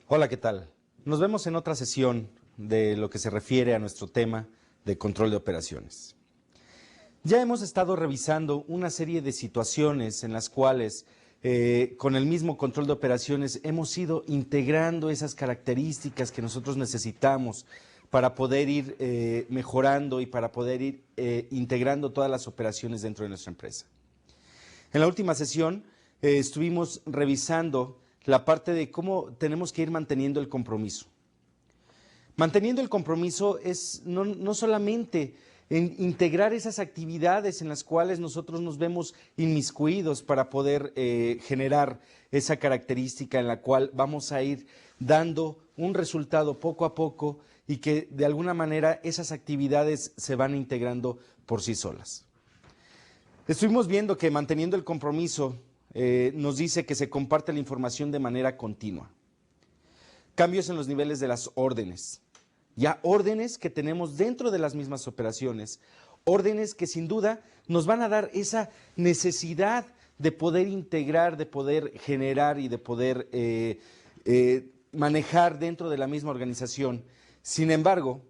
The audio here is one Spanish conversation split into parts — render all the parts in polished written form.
Hola, ¿qué tal? Nos vemos en otra sesión de lo que se refiere a nuestro tema de control de operaciones. Ya hemos estado revisando una serie de situaciones en las cuales con el mismo control de operaciones hemos ido integrando esas características que nosotros necesitamos para poder ir mejorando y para poder ir integrando todas las operaciones dentro de nuestra empresa. En la última sesión estuvimos revisando la parte de cómo tenemos que ir manteniendo el compromiso. Manteniendo el compromiso es no solamente en integrar esas actividades en las cuales nosotros nos vemos inmiscuidos para poder generar esa característica en la cual vamos a ir dando un resultado poco a poco y que de alguna manera esas actividades se van integrando por sí solas. Estuvimos viendo que manteniendo el compromiso nos dice que se comparte la información de manera continua. Cambios en los niveles de las órdenes. Ya órdenes que tenemos dentro de las mismas operaciones, órdenes que sin duda nos van a dar esa necesidad de poder integrar, de poder generar y de poder manejar dentro de la misma organización. Sin embargo,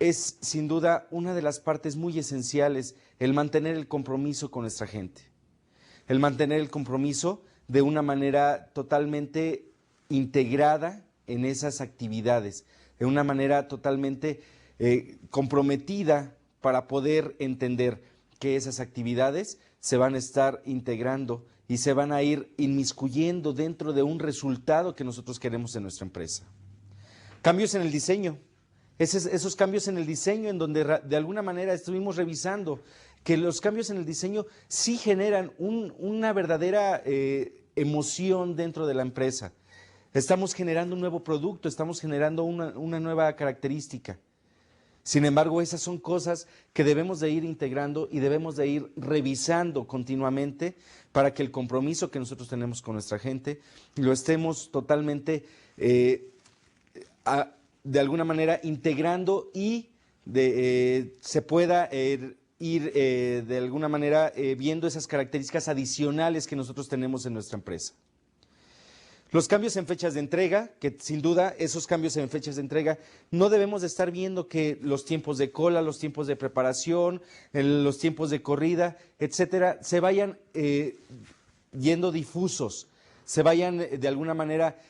es sin duda una de las partes muy esenciales el mantener el compromiso con nuestra gente. El mantener el compromiso de una manera totalmente integrada en esas actividades, de una manera totalmente comprometida para poder entender que esas actividades se van a estar integrando y se van a ir inmiscuyendo dentro de un resultado que nosotros queremos en nuestra empresa. Cambios en el diseño. Esos cambios en el diseño en donde de alguna manera estuvimos revisando que los cambios en el diseño sí generan una verdadera emoción dentro de la empresa. Estamos generando un nuevo producto, estamos generando una nueva característica. Sin embargo, esas son cosas que debemos de ir integrando y debemos de ir revisando continuamente para que el compromiso que nosotros tenemos con nuestra gente lo estemos totalmente de alguna manera integrando y se pueda ir de alguna manera viendo esas características adicionales que nosotros tenemos en nuestra empresa. Los cambios en fechas de entrega, que sin duda esos cambios en fechas de entrega no debemos de estar viendo que los tiempos de cola, los tiempos de preparación, los tiempos de corrida, etcétera, se vayan yendo difusos, se vayan de alguna manera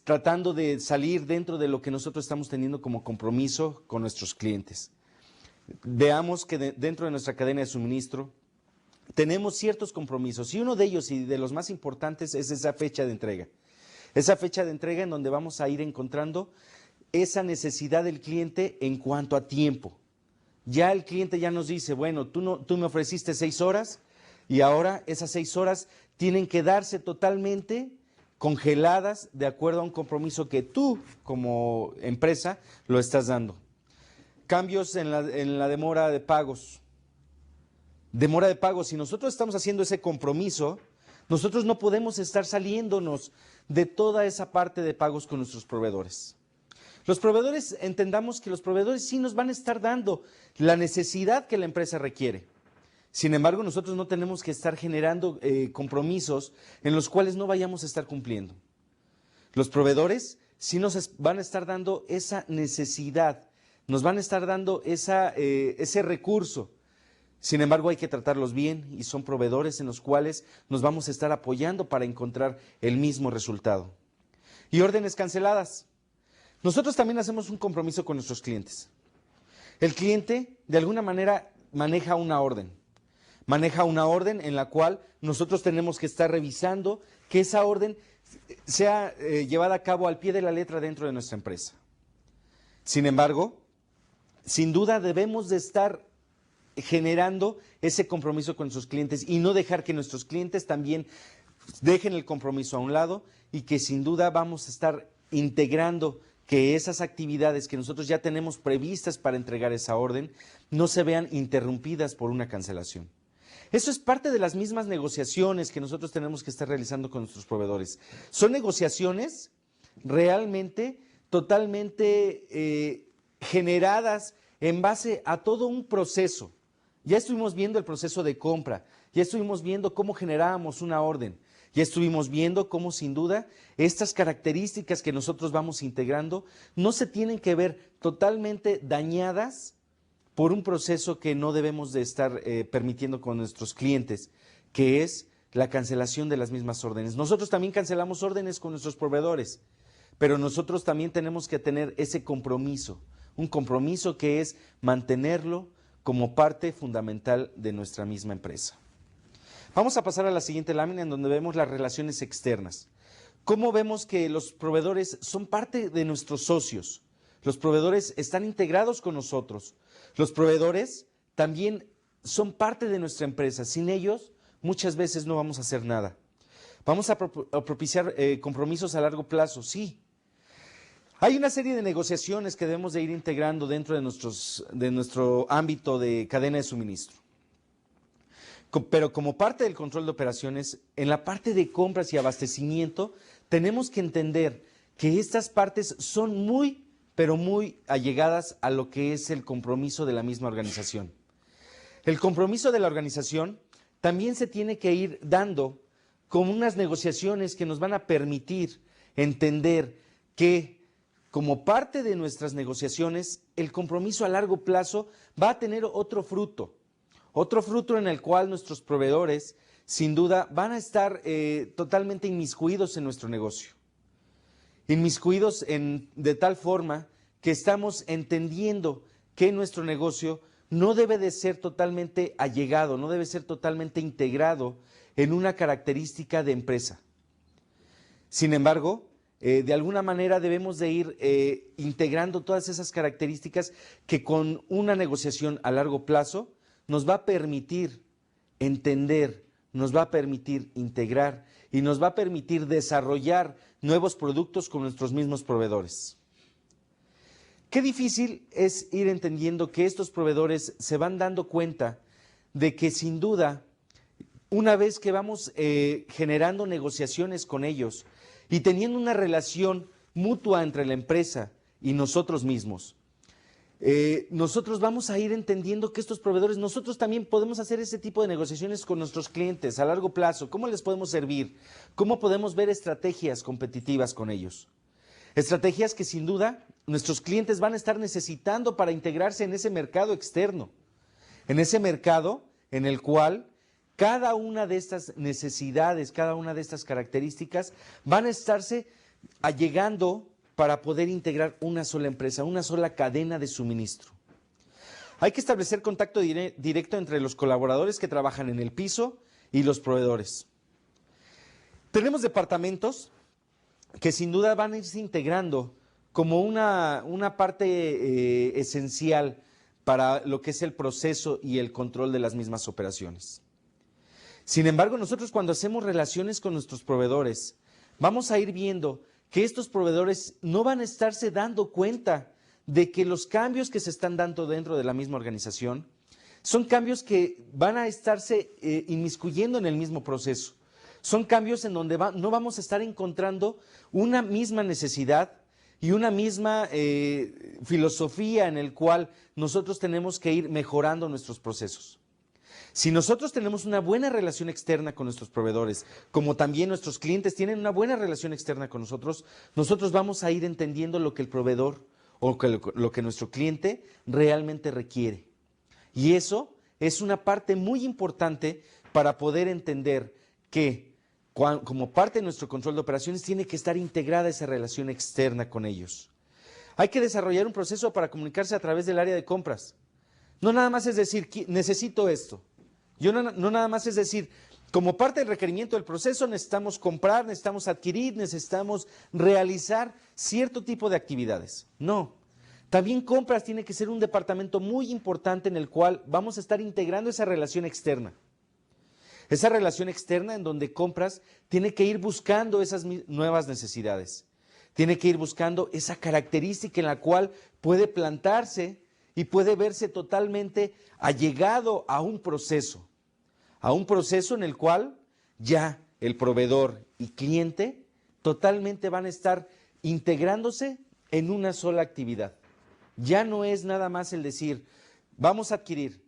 tratando de salir dentro de lo que nosotros estamos teniendo como compromiso con nuestros clientes. Veamos que dentro de nuestra cadena de suministro tenemos ciertos compromisos y uno de ellos y de los más importantes es esa fecha de entrega. Esa fecha de entrega en donde vamos a ir encontrando esa necesidad del cliente en cuanto a tiempo. Ya el cliente ya nos dice, bueno, tú me ofreciste 6 horas y ahora esas 6 horas tienen que darse totalmente congeladas de acuerdo a un compromiso que tú como empresa lo estás dando. Cambios en la demora de pagos. Demora de pagos, si nosotros estamos haciendo ese compromiso, nosotros no podemos estar saliéndonos de toda esa parte de pagos con nuestros proveedores. Los proveedores, entendamos que los proveedores sí nos van a estar dando la necesidad que la empresa requiere. Sin embargo, nosotros no tenemos que estar generando compromisos en los cuales no vayamos a estar cumpliendo. Los proveedores sí nos van a estar dando esa necesidad, nos van a estar dando ese recurso. Sin embargo, hay que tratarlos bien y son proveedores en los cuales nos vamos a estar apoyando para encontrar el mismo resultado. Y órdenes canceladas. Nosotros también hacemos un compromiso con nuestros clientes. El cliente, de alguna manera, maneja una orden. Maneja una orden en la cual nosotros tenemos que estar revisando que esa orden sea llevada a cabo al pie de la letra dentro de nuestra empresa. Sin embargo, sin duda debemos de estar generando ese compromiso con nuestros clientes y no dejar que nuestros clientes también dejen el compromiso a un lado y que sin duda vamos a estar integrando que esas actividades que nosotros ya tenemos previstas para entregar esa orden no se vean interrumpidas por una cancelación. Eso es parte de las mismas negociaciones que nosotros tenemos que estar realizando con nuestros proveedores. Son negociaciones realmente totalmente generadas en base a todo un proceso. Ya estuvimos viendo el proceso de compra, ya estuvimos viendo cómo generábamos una orden, Ya estuvimos viendo cómo sin duda estas características que nosotros vamos integrando no se tienen que ver totalmente dañadas por un proceso que no debemos de estar permitiendo con nuestros clientes, que es la cancelación de las mismas órdenes. Nosotros también cancelamos órdenes con nuestros proveedores, pero nosotros también tenemos que tener ese compromiso, un compromiso que es mantenerlo como parte fundamental de nuestra misma empresa. Vamos a pasar a la siguiente lámina en donde vemos las relaciones externas. ¿Cómo vemos que los proveedores son parte de nuestros socios? Los proveedores están integrados con nosotros. Los proveedores también son parte de nuestra empresa. Sin ellos, muchas veces no vamos a hacer nada. Vamos a propiciar compromisos a largo plazo, sí. Hay una serie de negociaciones que debemos de ir integrando dentro de nuestro ámbito de cadena de suministro. Pero como parte del control de operaciones, en la parte de compras y abastecimiento, tenemos que entender que estas partes son muy, pero muy allegadas a lo que es el compromiso de la misma organización. El compromiso de la organización también se tiene que ir dando con unas negociaciones que nos van a permitir entender que como parte de nuestras negociaciones, el compromiso a largo plazo va a tener otro fruto en el cual nuestros proveedores, sin duda, van a estar totalmente inmiscuidos en nuestro negocio. Inmiscuidos de tal forma que estamos entendiendo que nuestro negocio no debe de ser totalmente allegado, no debe ser totalmente integrado en una característica de empresa. Sin embargo, de alguna manera debemos de ir integrando todas esas características que con una negociación a largo plazo nos va a permitir entender, nos va a permitir integrar y nos va a permitir desarrollar nuevos productos con nuestros mismos proveedores. Qué difícil es ir entendiendo que estos proveedores se van dando cuenta de que sin duda, una vez que vamos generando negociaciones con ellos y teniendo una relación mutua entre la empresa y nosotros mismos, nosotros vamos a ir entendiendo que estos proveedores, nosotros también podemos hacer ese tipo de negociaciones con nuestros clientes a largo plazo. ¿Cómo les podemos servir? ¿Cómo podemos ver estrategias competitivas con ellos? Estrategias que sin duda nuestros clientes van a estar necesitando para integrarse en ese mercado externo, en ese mercado en el cual cada una de estas necesidades, cada una de estas características van a estarse allegando para poder integrar una sola empresa, una sola cadena de suministro. Hay que establecer contacto directo entre los colaboradores que trabajan en el piso y los proveedores. Tenemos departamentos que sin duda van a irse integrando como una parte esencial para lo que es el proceso y el control de las mismas operaciones. Sin embargo, nosotros cuando hacemos relaciones con nuestros proveedores, vamos a ir viendo que estos proveedores no van a estarse dando cuenta de que los cambios que se están dando dentro de la misma organización son cambios que van a estarse inmiscuyendo en el mismo proceso. Son cambios en donde no vamos a estar encontrando una misma necesidad y una misma filosofía en el cual nosotros tenemos que ir mejorando nuestros procesos. Si nosotros tenemos una buena relación externa con nuestros proveedores, como también nuestros clientes tienen una buena relación externa con nosotros, nosotros vamos a ir entendiendo lo que el proveedor o lo que nuestro cliente realmente requiere. Y eso es una parte muy importante para poder entender que como parte de nuestro control de operaciones tiene que estar integrada esa relación externa con ellos. Hay que desarrollar un proceso para comunicarse a través del área de compras. No nada más es decir, necesito esto. No nada más es decir, como parte del requerimiento del proceso necesitamos comprar, necesitamos adquirir, necesitamos realizar cierto tipo de actividades. No. También compras tiene que ser un departamento muy importante en el cual vamos a estar integrando esa relación externa. Esa relación externa en donde compras tiene que ir buscando esas nuevas necesidades. Tiene que ir buscando esa característica en la cual puede plantarse y puede verse totalmente allegado a un proceso en el cual ya el proveedor y cliente totalmente van a estar integrándose en una sola actividad. Ya no es nada más el decir, vamos a adquirir,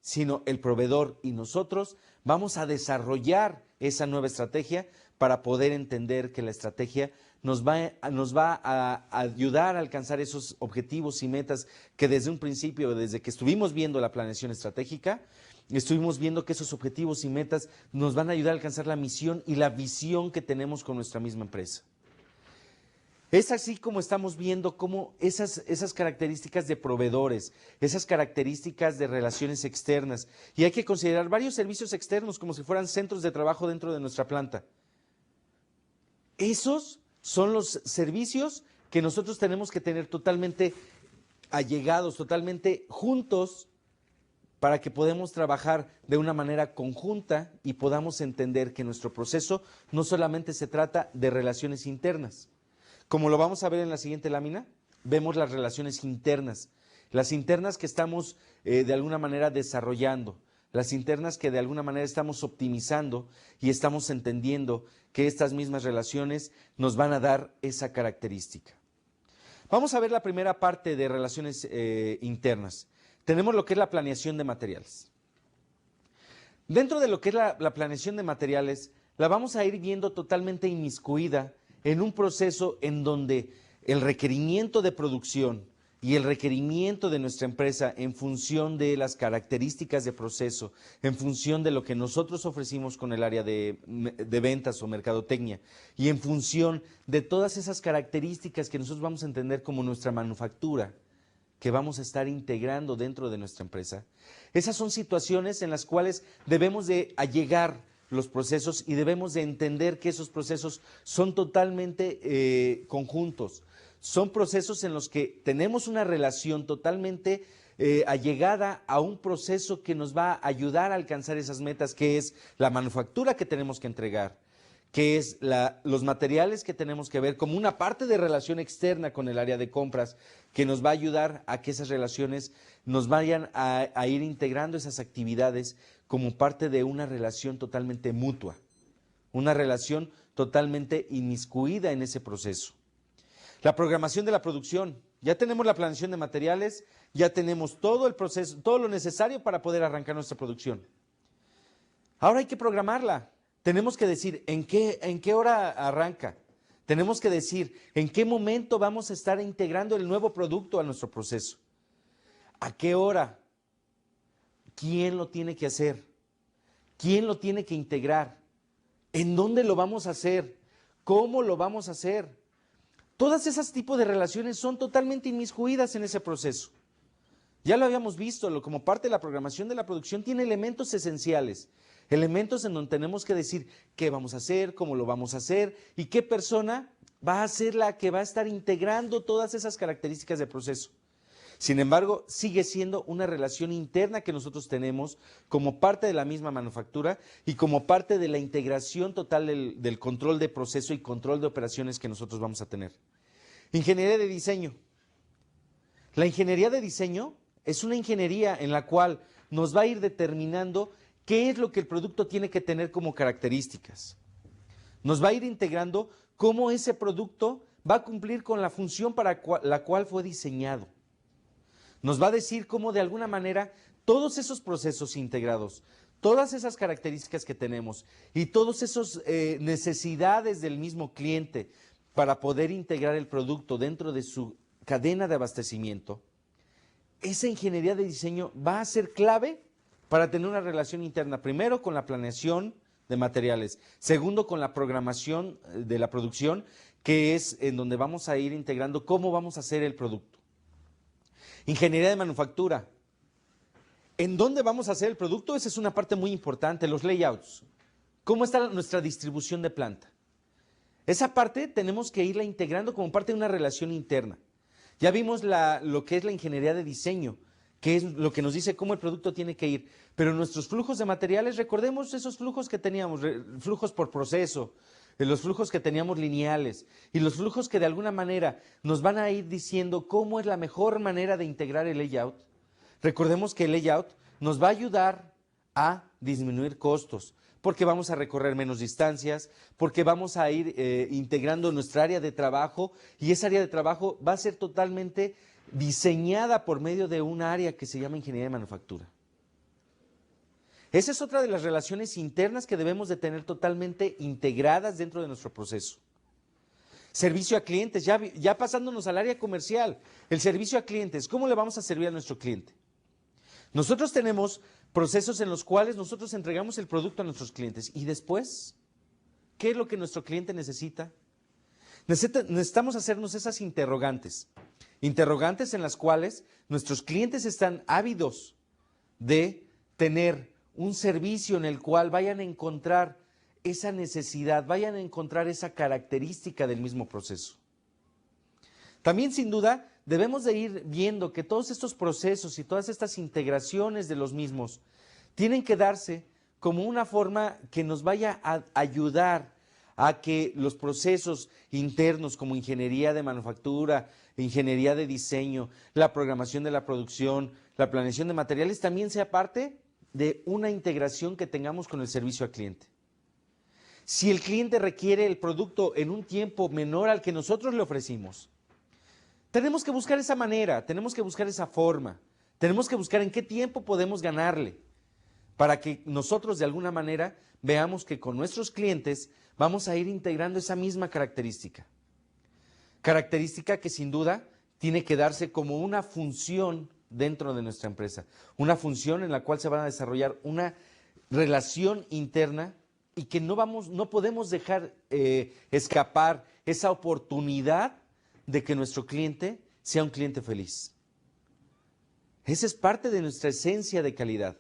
sino el proveedor y nosotros vamos a desarrollar esa nueva estrategia para poder entender que la estrategia nos va a ayudar a alcanzar esos objetivos y metas que desde un principio, desde que estuvimos viendo la planeación estratégica, estuvimos viendo que esos objetivos y metas nos van a ayudar a alcanzar la misión y la visión que tenemos con nuestra misma empresa. Es así como estamos viendo cómo esas características de proveedores, esas características de relaciones externas, y hay que considerar varios servicios externos como si fueran centros de trabajo dentro de nuestra planta. Esos son los servicios que nosotros tenemos que tener totalmente allegados, totalmente juntos, para que podamos trabajar de una manera conjunta y podamos entender que nuestro proceso no solamente se trata de relaciones internas. Como lo vamos a ver en la siguiente lámina, vemos las relaciones internas. Las internas que estamos de alguna manera desarrollando, las internas que de alguna manera estamos optimizando y estamos entendiendo que estas mismas relaciones nos van a dar esa característica. Vamos a ver la primera parte de relaciones internas. Tenemos lo que es la planeación de materiales. Dentro de lo que es la planeación de materiales, la vamos a ir viendo totalmente inmiscuida en un proceso en donde el requerimiento de producción y el requerimiento de nuestra empresa en función de las características de proceso, en función de lo que nosotros ofrecimos con el área de ventas o mercadotecnia y en función de todas esas características que nosotros vamos a entender como nuestra manufactura, que vamos a estar integrando dentro de nuestra empresa. Esas son situaciones en las cuales debemos de allegar los procesos y debemos de entender que esos procesos son totalmente conjuntos. Son procesos en los que tenemos una relación totalmente allegada a un proceso que nos va a ayudar a alcanzar esas metas, que es la manufactura que tenemos que entregar, que es los materiales que tenemos que ver como una parte de relación externa con el área de compras, que nos va a ayudar a que esas relaciones nos vayan a ir integrando esas actividades como parte de una relación totalmente mutua, una relación totalmente inmiscuida en ese proceso. La programación de la producción. Ya tenemos la planeación de materiales, ya tenemos todo el proceso, todo lo necesario para poder arrancar nuestra producción. Ahora hay que programarla. Tenemos que decir en qué hora arranca. Tenemos que decir en qué momento vamos a estar integrando el nuevo producto a nuestro proceso. ¿A qué hora? ¿Quién lo tiene que hacer? ¿Quién lo tiene que integrar? ¿En dónde lo vamos a hacer? ¿Cómo lo vamos a hacer? Todas esas tipos de relaciones son totalmente inmiscuidas en ese proceso. Ya lo habíamos visto, como parte de la programación de la producción tiene elementos esenciales, elementos en donde tenemos que decir qué vamos a hacer, cómo lo vamos a hacer y qué persona va a ser la que va a estar integrando todas esas características del proceso. Sin embargo, sigue siendo una relación interna que nosotros tenemos como parte de la misma manufactura y como parte de la integración total del control de proceso y control de operaciones que nosotros vamos a tener. Ingeniería de diseño. La ingeniería de diseño es una ingeniería en la cual nos va a ir determinando qué es lo que el producto tiene que tener como características. Nos va a ir integrando cómo ese producto va a cumplir con la función para la cual fue diseñado. Nos va a decir cómo de alguna manera todos esos procesos integrados, todas esas características que tenemos y todas esas necesidades del mismo cliente para poder integrar el producto dentro de su cadena de abastecimiento, esa ingeniería de diseño va a ser clave para tener una relación interna, primero con la planeación de materiales, segundo con la programación de la producción, que es en donde vamos a ir integrando cómo vamos a hacer el producto. Ingeniería de manufactura. ¿En dónde vamos a hacer el producto? Esa es una parte muy importante, los layouts. ¿Cómo está nuestra distribución de planta? Esa parte tenemos que irla integrando como parte de una relación interna. Ya vimos lo que es la ingeniería de diseño, que es lo que nos dice cómo el producto tiene que ir. Pero nuestros flujos de materiales, recordemos esos flujos que teníamos, flujos por proceso, los flujos que teníamos lineales y los flujos que de alguna manera nos van a ir diciendo cómo es la mejor manera de integrar el layout. Recordemos que el layout nos va a ayudar a disminuir costos, porque vamos a recorrer menos distancias, porque vamos a ir integrando nuestra área de trabajo y esa área de trabajo va a ser totalmente diseñada por medio de un área que se llama ingeniería de manufactura. Esa es otra de las relaciones internas que debemos de tener totalmente integradas dentro de nuestro proceso. Servicio a clientes, ya pasándonos al área comercial, el servicio a clientes, ¿cómo le vamos a servir a nuestro cliente? Nosotros tenemos procesos en los cuales nosotros entregamos el producto a nuestros clientes y después, ¿qué es lo que nuestro cliente necesita? Necesitamos hacernos esas interrogantes en las cuales nuestros clientes están ávidos de tener un servicio en el cual vayan a encontrar esa necesidad, vayan a encontrar esa característica del mismo proceso. También, sin duda, debemos de ir viendo que todos estos procesos y todas estas integraciones de los mismos tienen que darse como una forma que nos vaya a ayudar a que los procesos internos como ingeniería de manufactura, ingeniería de diseño, la programación de la producción, la planeación de materiales, también sea parte de una integración que tengamos con el servicio al cliente. Si el cliente requiere el producto en un tiempo menor al que nosotros le ofrecimos, tenemos que buscar esa manera, tenemos que buscar esa forma, tenemos que buscar en qué tiempo podemos ganarle, para que nosotros de alguna manera veamos que con nuestros clientes vamos a ir integrando esa misma característica. Característica que sin duda tiene que darse como una función dentro de nuestra empresa, una función en la cual se va a desarrollar una relación interna y que no podemos dejar escapar esa oportunidad de que nuestro cliente sea un cliente feliz. Esa es parte de nuestra esencia de calidad,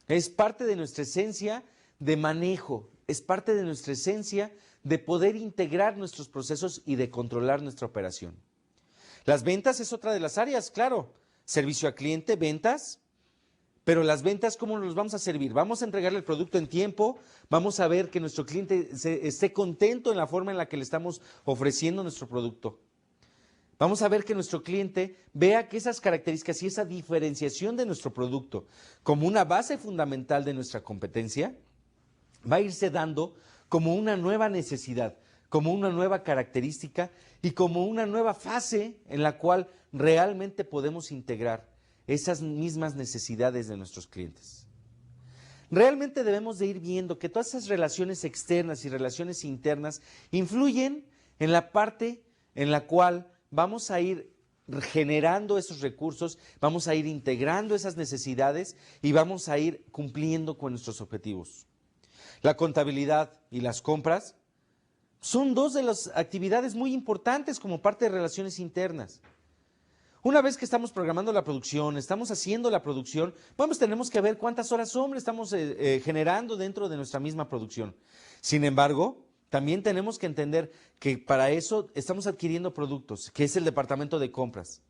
es parte de nuestra esencia de manejo, es parte de nuestra esencia de poder integrar nuestros procesos y de controlar nuestra operación. Las ventas es otra de las áreas, claro, servicio a cliente, ventas, pero las ventas, ¿cómo nos vamos a servir? Vamos a entregarle el producto en tiempo, vamos a ver que nuestro cliente esté contento en la forma en la que le estamos ofreciendo nuestro producto. Vamos a ver que nuestro cliente vea que esas características y esa diferenciación de nuestro producto como una base fundamental de nuestra competencia va a irse dando como una nueva necesidad, como una nueva característica y como una nueva fase en la cual realmente podemos integrar esas mismas necesidades de nuestros clientes. Realmente debemos de ir viendo que todas esas relaciones externas y relaciones internas influyen en la parte en la cual vamos a ir generando esos recursos, vamos a ir integrando esas necesidades y vamos a ir cumpliendo con nuestros objetivos. La contabilidad y las compras son dos de las actividades muy importantes como parte de relaciones internas. Una vez que estamos programando la producción, estamos haciendo la producción, tenemos que ver cuántas horas hombre estamos generando dentro de nuestra misma producción. Sin embargo, también tenemos que entender que para eso estamos adquiriendo productos, que es el departamento de compras.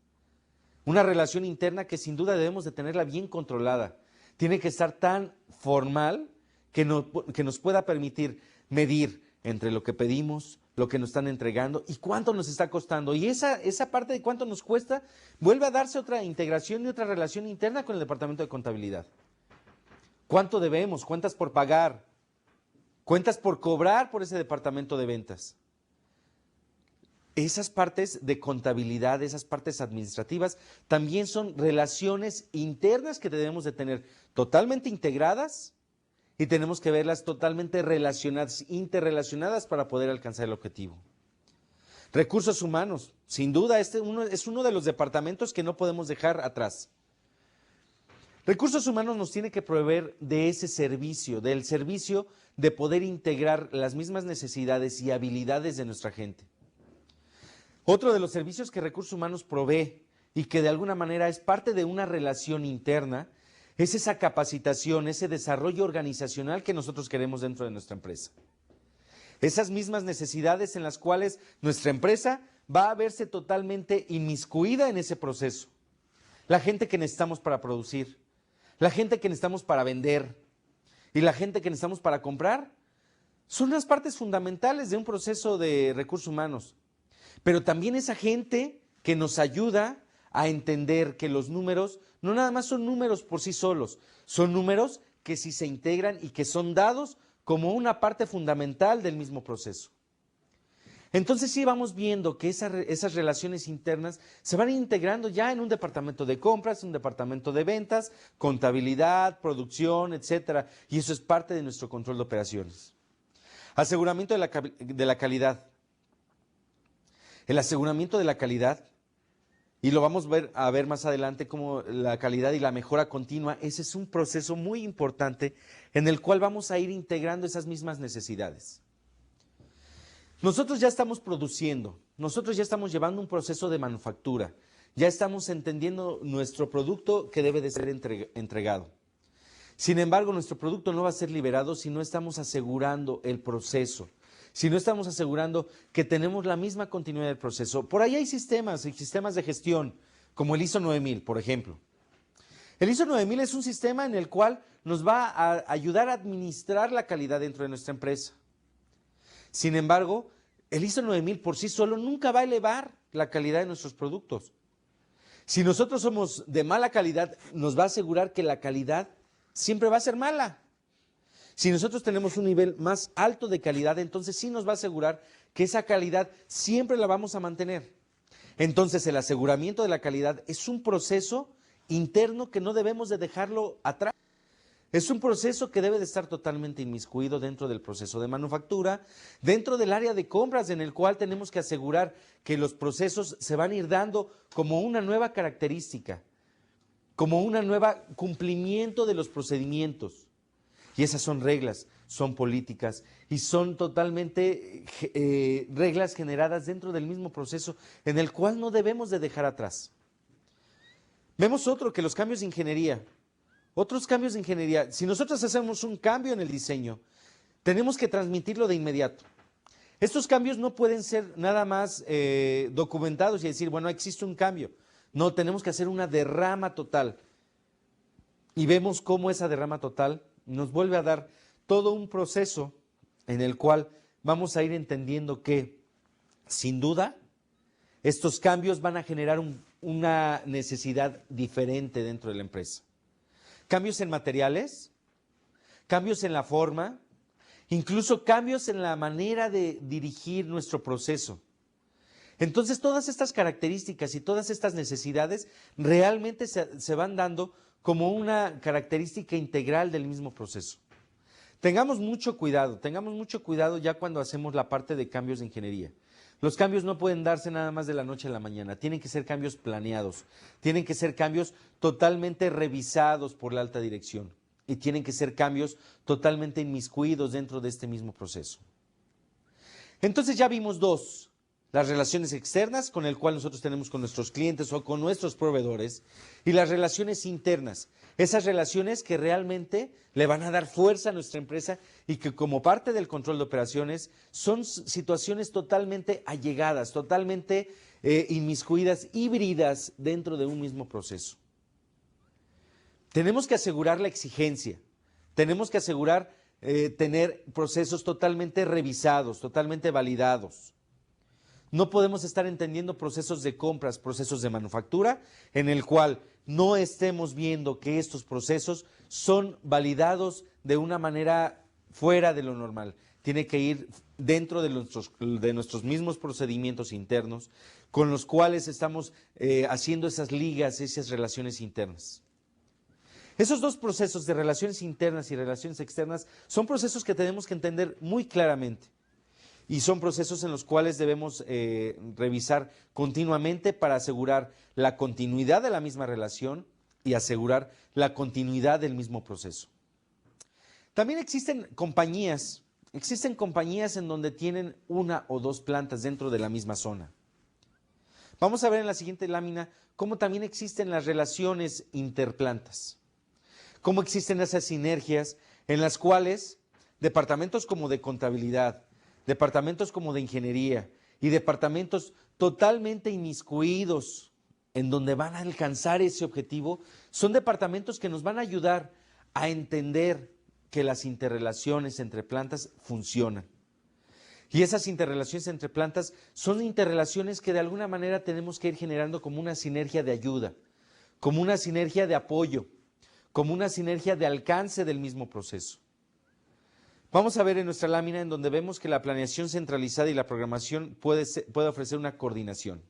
Una relación interna que sin duda debemos de tenerla bien controlada. Tiene que estar tan formal que nos pueda permitir medir entre lo que pedimos, lo que nos están entregando y cuánto nos está costando. Y esa parte de cuánto nos cuesta vuelve a darse otra integración y otra relación interna con el departamento de contabilidad. ¿Cuánto debemos? ¿Cuántas por pagar? ¿Cuentas por cobrar por ese departamento de ventas? Esas partes de contabilidad, esas partes administrativas, también son relaciones internas que debemos de tener totalmente integradas y tenemos que verlas totalmente relacionadas, interrelacionadas para poder alcanzar el objetivo. Recursos humanos, sin duda, es uno de los departamentos que no podemos dejar atrás. Recursos humanos nos tiene que proveer de ese servicio, del servicio de poder integrar las mismas necesidades y habilidades de nuestra gente. Otro de los servicios que Recursos Humanos provee y que de alguna manera es parte de una relación interna es esa capacitación, ese desarrollo organizacional que nosotros queremos dentro de nuestra empresa. Esas mismas necesidades en las cuales nuestra empresa va a verse totalmente inmiscuida en ese proceso. La gente que necesitamos para producir, la gente que necesitamos para vender y la gente que necesitamos para comprar son las partes fundamentales de un proceso de recursos humanos. Pero también esa gente que nos ayuda a entender que los números no nada más son números por sí solos, son números que sí se integran y que son dados como una parte fundamental del mismo proceso. Entonces sí vamos viendo que esas relaciones internas se van integrando ya en un departamento de compras, un departamento de ventas, contabilidad, producción, etcétera. Y eso es parte de nuestro control de operaciones. Aseguramiento de la calidad. El aseguramiento de la calidad, y lo vamos a ver más adelante como la calidad y la mejora continua, ese es un proceso muy importante en el cual vamos a ir integrando esas mismas necesidades. Nosotros ya estamos produciendo, nosotros ya estamos llevando un proceso de manufactura, ya estamos entendiendo nuestro producto que debe de ser entregado. Sin embargo, nuestro producto no va a ser liberado si no estamos asegurando el proceso, si no estamos asegurando que tenemos la misma continuidad del proceso. Por ahí hay sistemas de gestión, como el ISO 9000, por ejemplo. El ISO 9000 es un sistema en el cual nos va a ayudar a administrar la calidad dentro de nuestra empresa. Sin embargo, el ISO 9000 por sí solo nunca va a elevar la calidad de nuestros productos. Si nosotros somos de mala calidad, nos va a asegurar que la calidad siempre va a ser mala. Si nosotros tenemos un nivel más alto de calidad, entonces sí nos va a asegurar que esa calidad siempre la vamos a mantener. Entonces el aseguramiento de la calidad es un proceso interno que no debemos de dejarlo atrás. Es un proceso que debe de estar totalmente inmiscuido dentro del proceso de manufactura, dentro del área de compras en el cual tenemos que asegurar que los procesos se van a ir dando como una nueva característica, como una nueva cumplimiento de los procedimientos. Y esas son reglas, son políticas y son totalmente reglas generadas dentro del mismo proceso en el cual no debemos de dejar atrás. Vemos otro que los cambios de ingeniería. Otros cambios de ingeniería, si nosotros hacemos un cambio en el diseño, tenemos que transmitirlo de inmediato. Estos cambios no pueden ser nada más documentados y decir, bueno, existe un cambio. No, tenemos que hacer una derrama total. Y vemos cómo esa derrama total nos vuelve a dar todo un proceso en el cual vamos a ir entendiendo que, sin duda, estos cambios van a generar una necesidad diferente dentro de la empresa. Cambios en materiales, cambios en la forma, incluso cambios en la manera de dirigir nuestro proceso. Entonces, todas estas características y todas estas necesidades realmente se van dando como una característica integral del mismo proceso. Tengamos mucho cuidado ya cuando hacemos la parte de cambios de ingeniería. Los cambios no pueden darse nada más de la noche a la mañana, tienen que ser cambios planeados, tienen que ser cambios totalmente revisados por la alta dirección y tienen que ser cambios totalmente inmiscuidos dentro de este mismo proceso. Entonces ya vimos dos, las relaciones externas con el cual nosotros tenemos con nuestros clientes o con nuestros proveedores y las relaciones internas, esas relaciones que realmente le van a dar fuerza a nuestra empresa y que como parte del control de operaciones son situaciones totalmente allegadas, totalmente inmiscuidas, híbridas dentro de un mismo proceso. Tenemos que asegurar la exigencia, tenemos que asegurar tener procesos totalmente revisados, totalmente validados. No podemos estar entendiendo procesos de compras, procesos de manufactura, en el cual no estemos viendo que estos procesos son validados de una manera fuera de lo normal. Tiene que ir dentro de nuestros mismos procedimientos internos, con los cuales estamos haciendo esas ligas, esas relaciones internas. Esos dos procesos de relaciones internas y relaciones externas son procesos que tenemos que entender muy claramente. Y son procesos en los cuales debemos revisar continuamente para asegurar la continuidad de la misma relación y asegurar la continuidad del mismo proceso. También existen compañías en donde tienen una o dos plantas dentro de la misma zona. Vamos a ver en la siguiente lámina cómo también existen las relaciones interplantas, cómo existen esas sinergias en las cuales departamentos como de contabilidad, departamentos como de ingeniería y departamentos totalmente inmiscuidos en donde van a alcanzar ese objetivo, son departamentos que nos van a ayudar a entender que las interrelaciones entre plantas funcionan. Y esas interrelaciones entre plantas son interrelaciones que de alguna manera tenemos que ir generando como una sinergia de ayuda, como una sinergia de apoyo, como una sinergia de alcance del mismo proceso. Vamos a ver en nuestra lámina en donde vemos que la planeación centralizada y la programación puede ofrecer una coordinación.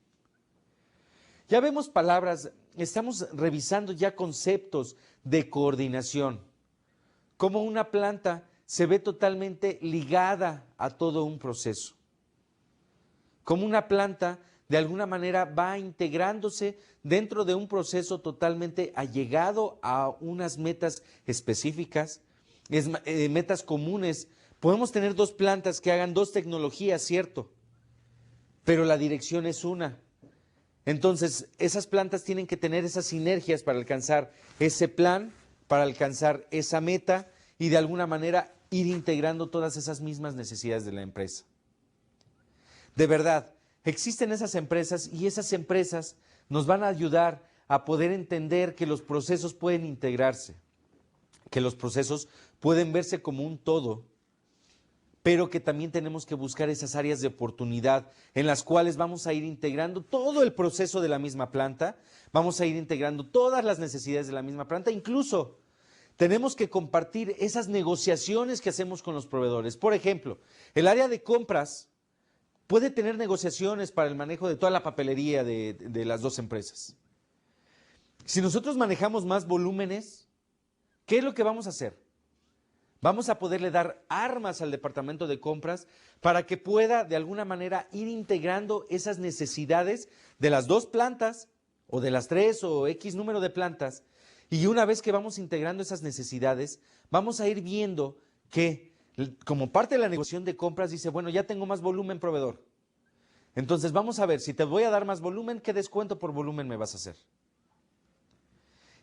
Ya vemos palabras, estamos revisando ya conceptos de coordinación, cómo una planta se ve totalmente ligada a todo un proceso, cómo una planta de alguna manera va integrándose dentro de un proceso totalmente allegado a unas metas específicas, metas comunes. Podemos tener dos plantas que hagan dos tecnologías, cierto, pero la dirección es una. Entonces, esas plantas tienen que tener esas sinergias para alcanzar ese plan, para alcanzar esa meta y de alguna manera ir integrando todas esas mismas necesidades de la empresa. De verdad, existen esas empresas y esas empresas nos van a ayudar a poder entender que los procesos pueden integrarse, que los procesos pueden verse como un todo, pero que también tenemos que buscar esas áreas de oportunidad en las cuales vamos a ir integrando todo el proceso de la misma planta, vamos a ir integrando todas las necesidades de la misma planta, incluso tenemos que compartir esas negociaciones que hacemos con los proveedores. Por ejemplo, el área de compras puede tener negociaciones para el manejo de toda la papelería de las dos empresas. Si nosotros manejamos más volúmenes, ¿qué es lo que vamos a hacer? Vamos a poderle dar armas al departamento de compras para que pueda de alguna manera ir integrando esas necesidades de las dos plantas o de las 3 o X número de plantas. Y una vez que vamos integrando esas necesidades, vamos a ir viendo que como parte de la negociación de compras dice, bueno, ya tengo más volumen, proveedor. Entonces vamos a ver, si te voy a dar más volumen, ¿qué descuento por volumen me vas a hacer?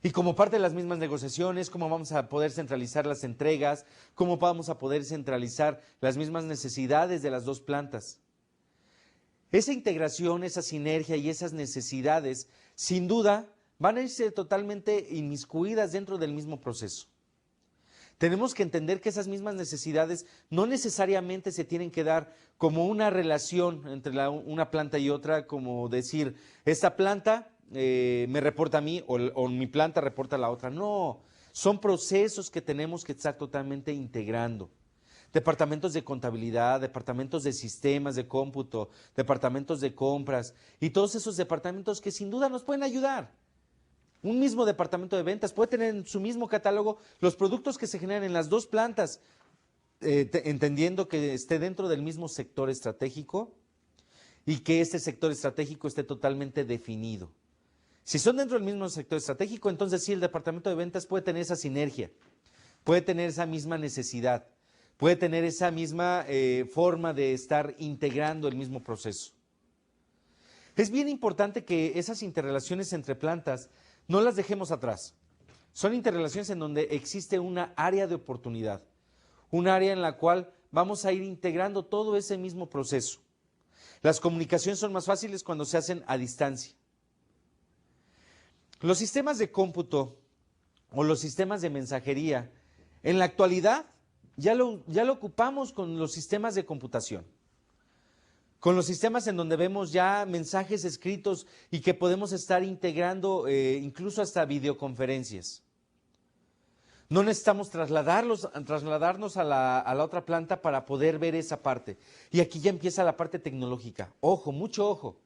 Y como parte de las mismas negociaciones, cómo vamos a poder centralizar las entregas, cómo vamos a poder centralizar las mismas necesidades de las dos plantas. Esa integración, esa sinergia y esas necesidades, sin duda, van a irse totalmente inmiscuidas dentro del mismo proceso. Tenemos que entender que esas mismas necesidades no necesariamente se tienen que dar como una relación entre una planta y otra, como decir, esta planta me reporta a mí o mi planta reporta a la otra. No, son procesos que tenemos que estar totalmente integrando. Departamentos de contabilidad, departamentos de sistemas de cómputo, departamentos de compras y todos esos departamentos que sin duda nos pueden ayudar. Un mismo departamento de ventas puede tener en su mismo catálogo los productos que se generan en las dos plantas, entendiendo que esté dentro del mismo sector estratégico y que este sector estratégico esté totalmente definido. Si son dentro del mismo sector estratégico, entonces sí, el departamento de ventas puede tener esa sinergia, puede tener esa misma necesidad, puede tener esa misma forma de estar integrando el mismo proceso. Es bien importante que esas interrelaciones entre plantas no las dejemos atrás. Son interrelaciones en donde existe una área de oportunidad, un área en la cual vamos a ir integrando todo ese mismo proceso. Las comunicaciones son más fáciles cuando se hacen a distancia. Los sistemas de cómputo o los sistemas de mensajería, en la actualidad ya lo ocupamos con los sistemas de computación. Con los sistemas en donde vemos ya mensajes escritos y que podemos estar integrando incluso hasta videoconferencias. No necesitamos trasladarnos a la otra planta para poder ver esa parte. Y aquí ya empieza la parte tecnológica. Ojo, mucho ojo.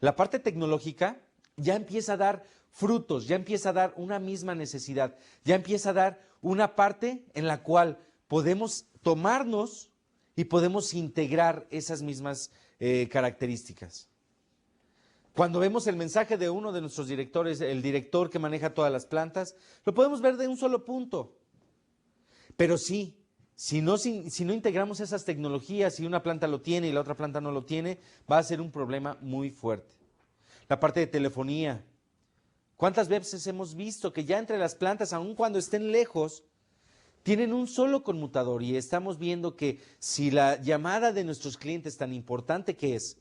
La parte tecnológica ya empieza a dar frutos, ya empieza a dar una misma necesidad, ya empieza a dar una parte en la cual podemos tomarnos y podemos integrar esas mismas características. Cuando vemos el mensaje de uno de nuestros directores, el director que maneja todas las plantas, lo podemos ver de un solo punto. Pero sí, si no integramos esas tecnologías, si una planta lo tiene y la otra planta no lo tiene, va a ser un problema muy fuerte. La parte de telefonía. ¿Cuántas veces hemos visto que ya entre las plantas, aun cuando estén lejos, tienen un solo conmutador? Y estamos viendo que si la llamada de nuestros clientes, tan importante que es,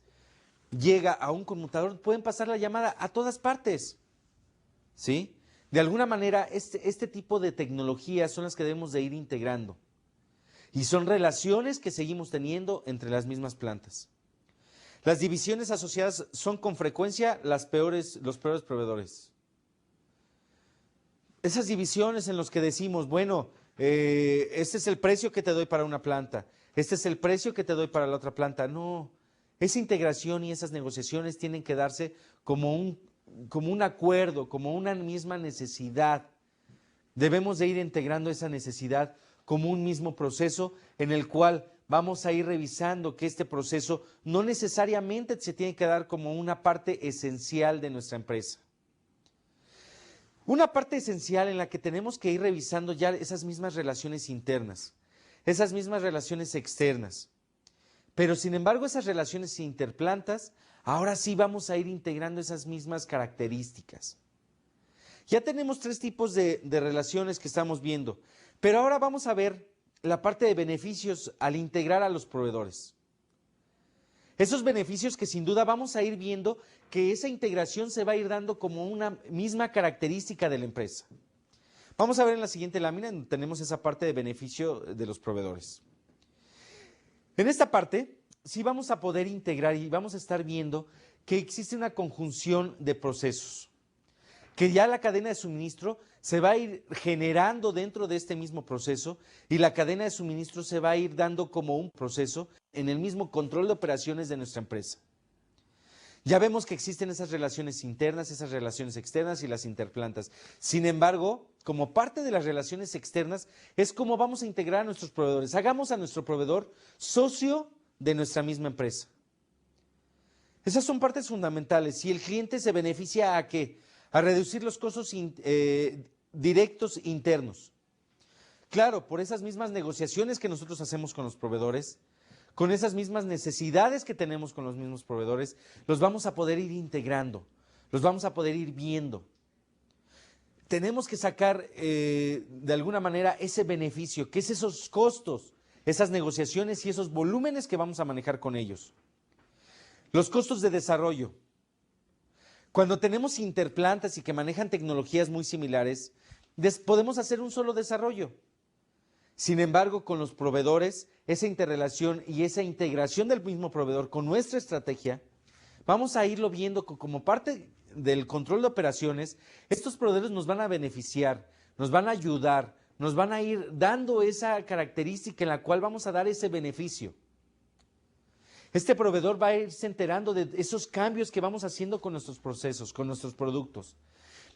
llega a un conmutador, pueden pasar la llamada a todas partes. ¿Sí? De alguna manera, este tipo de tecnologías son las que debemos de ir integrando. Y son relaciones que seguimos teniendo entre las mismas plantas. Las divisiones asociadas son con frecuencia los peores proveedores. Esas divisiones en las que decimos, bueno, este es el precio que te doy para una planta, este es el precio que te doy para la otra planta. No, esa integración y esas negociaciones tienen que darse como un acuerdo, como una misma necesidad. Debemos de ir integrando esa necesidad como un mismo proceso en el cual vamos a ir revisando que este proceso no necesariamente se tiene que dar como una parte esencial de nuestra empresa. Una parte esencial en la que tenemos que ir revisando ya esas mismas relaciones internas, esas mismas relaciones externas. Pero sin embargo esas relaciones interplantas, ahora sí vamos a ir integrando esas mismas características. Ya tenemos 3 tipos de relaciones que estamos viendo, pero ahora vamos a ver la parte de beneficios al integrar a los proveedores. Esos beneficios que sin duda vamos a ir viendo que esa integración se va a ir dando como una misma característica de la empresa. Vamos a ver en la siguiente lámina donde tenemos esa parte de beneficio de los proveedores. En esta parte sí vamos a poder integrar y vamos a estar viendo que existe una conjunción de procesos, que ya la cadena de suministro se va a ir generando dentro de este mismo proceso y la cadena de suministro se va a ir dando como un proceso en el mismo control de operaciones de nuestra empresa. Ya vemos que existen esas relaciones internas, esas relaciones externas y las interplantas. Sin embargo, como parte de las relaciones externas es como vamos a integrar a nuestros proveedores. Hagamos a nuestro proveedor socio de nuestra misma empresa. Esas son partes fundamentales. Si el cliente se beneficia ¿a qué? A reducir los costos directos internos. Claro, por esas mismas negociaciones que nosotros hacemos con los proveedores, con esas mismas necesidades que tenemos con los mismos proveedores, los vamos a poder ir integrando, los vamos a poder ir viendo. Tenemos que sacar de alguna manera ese beneficio, que es esos costos, esas negociaciones y esos volúmenes que vamos a manejar con ellos. Los costos de desarrollo. Cuando tenemos interplantas y que manejan tecnologías muy similares, podemos hacer un solo desarrollo. Sin embargo, con los proveedores, esa interrelación y esa integración del mismo proveedor con nuestra estrategia, vamos a irlo viendo como parte del control de operaciones. Estos proveedores nos van a beneficiar, nos van a ayudar, nos van a ir dando esa característica en la cual vamos a dar ese beneficio. Este proveedor va a irse enterando de esos cambios que vamos haciendo con nuestros procesos, con nuestros productos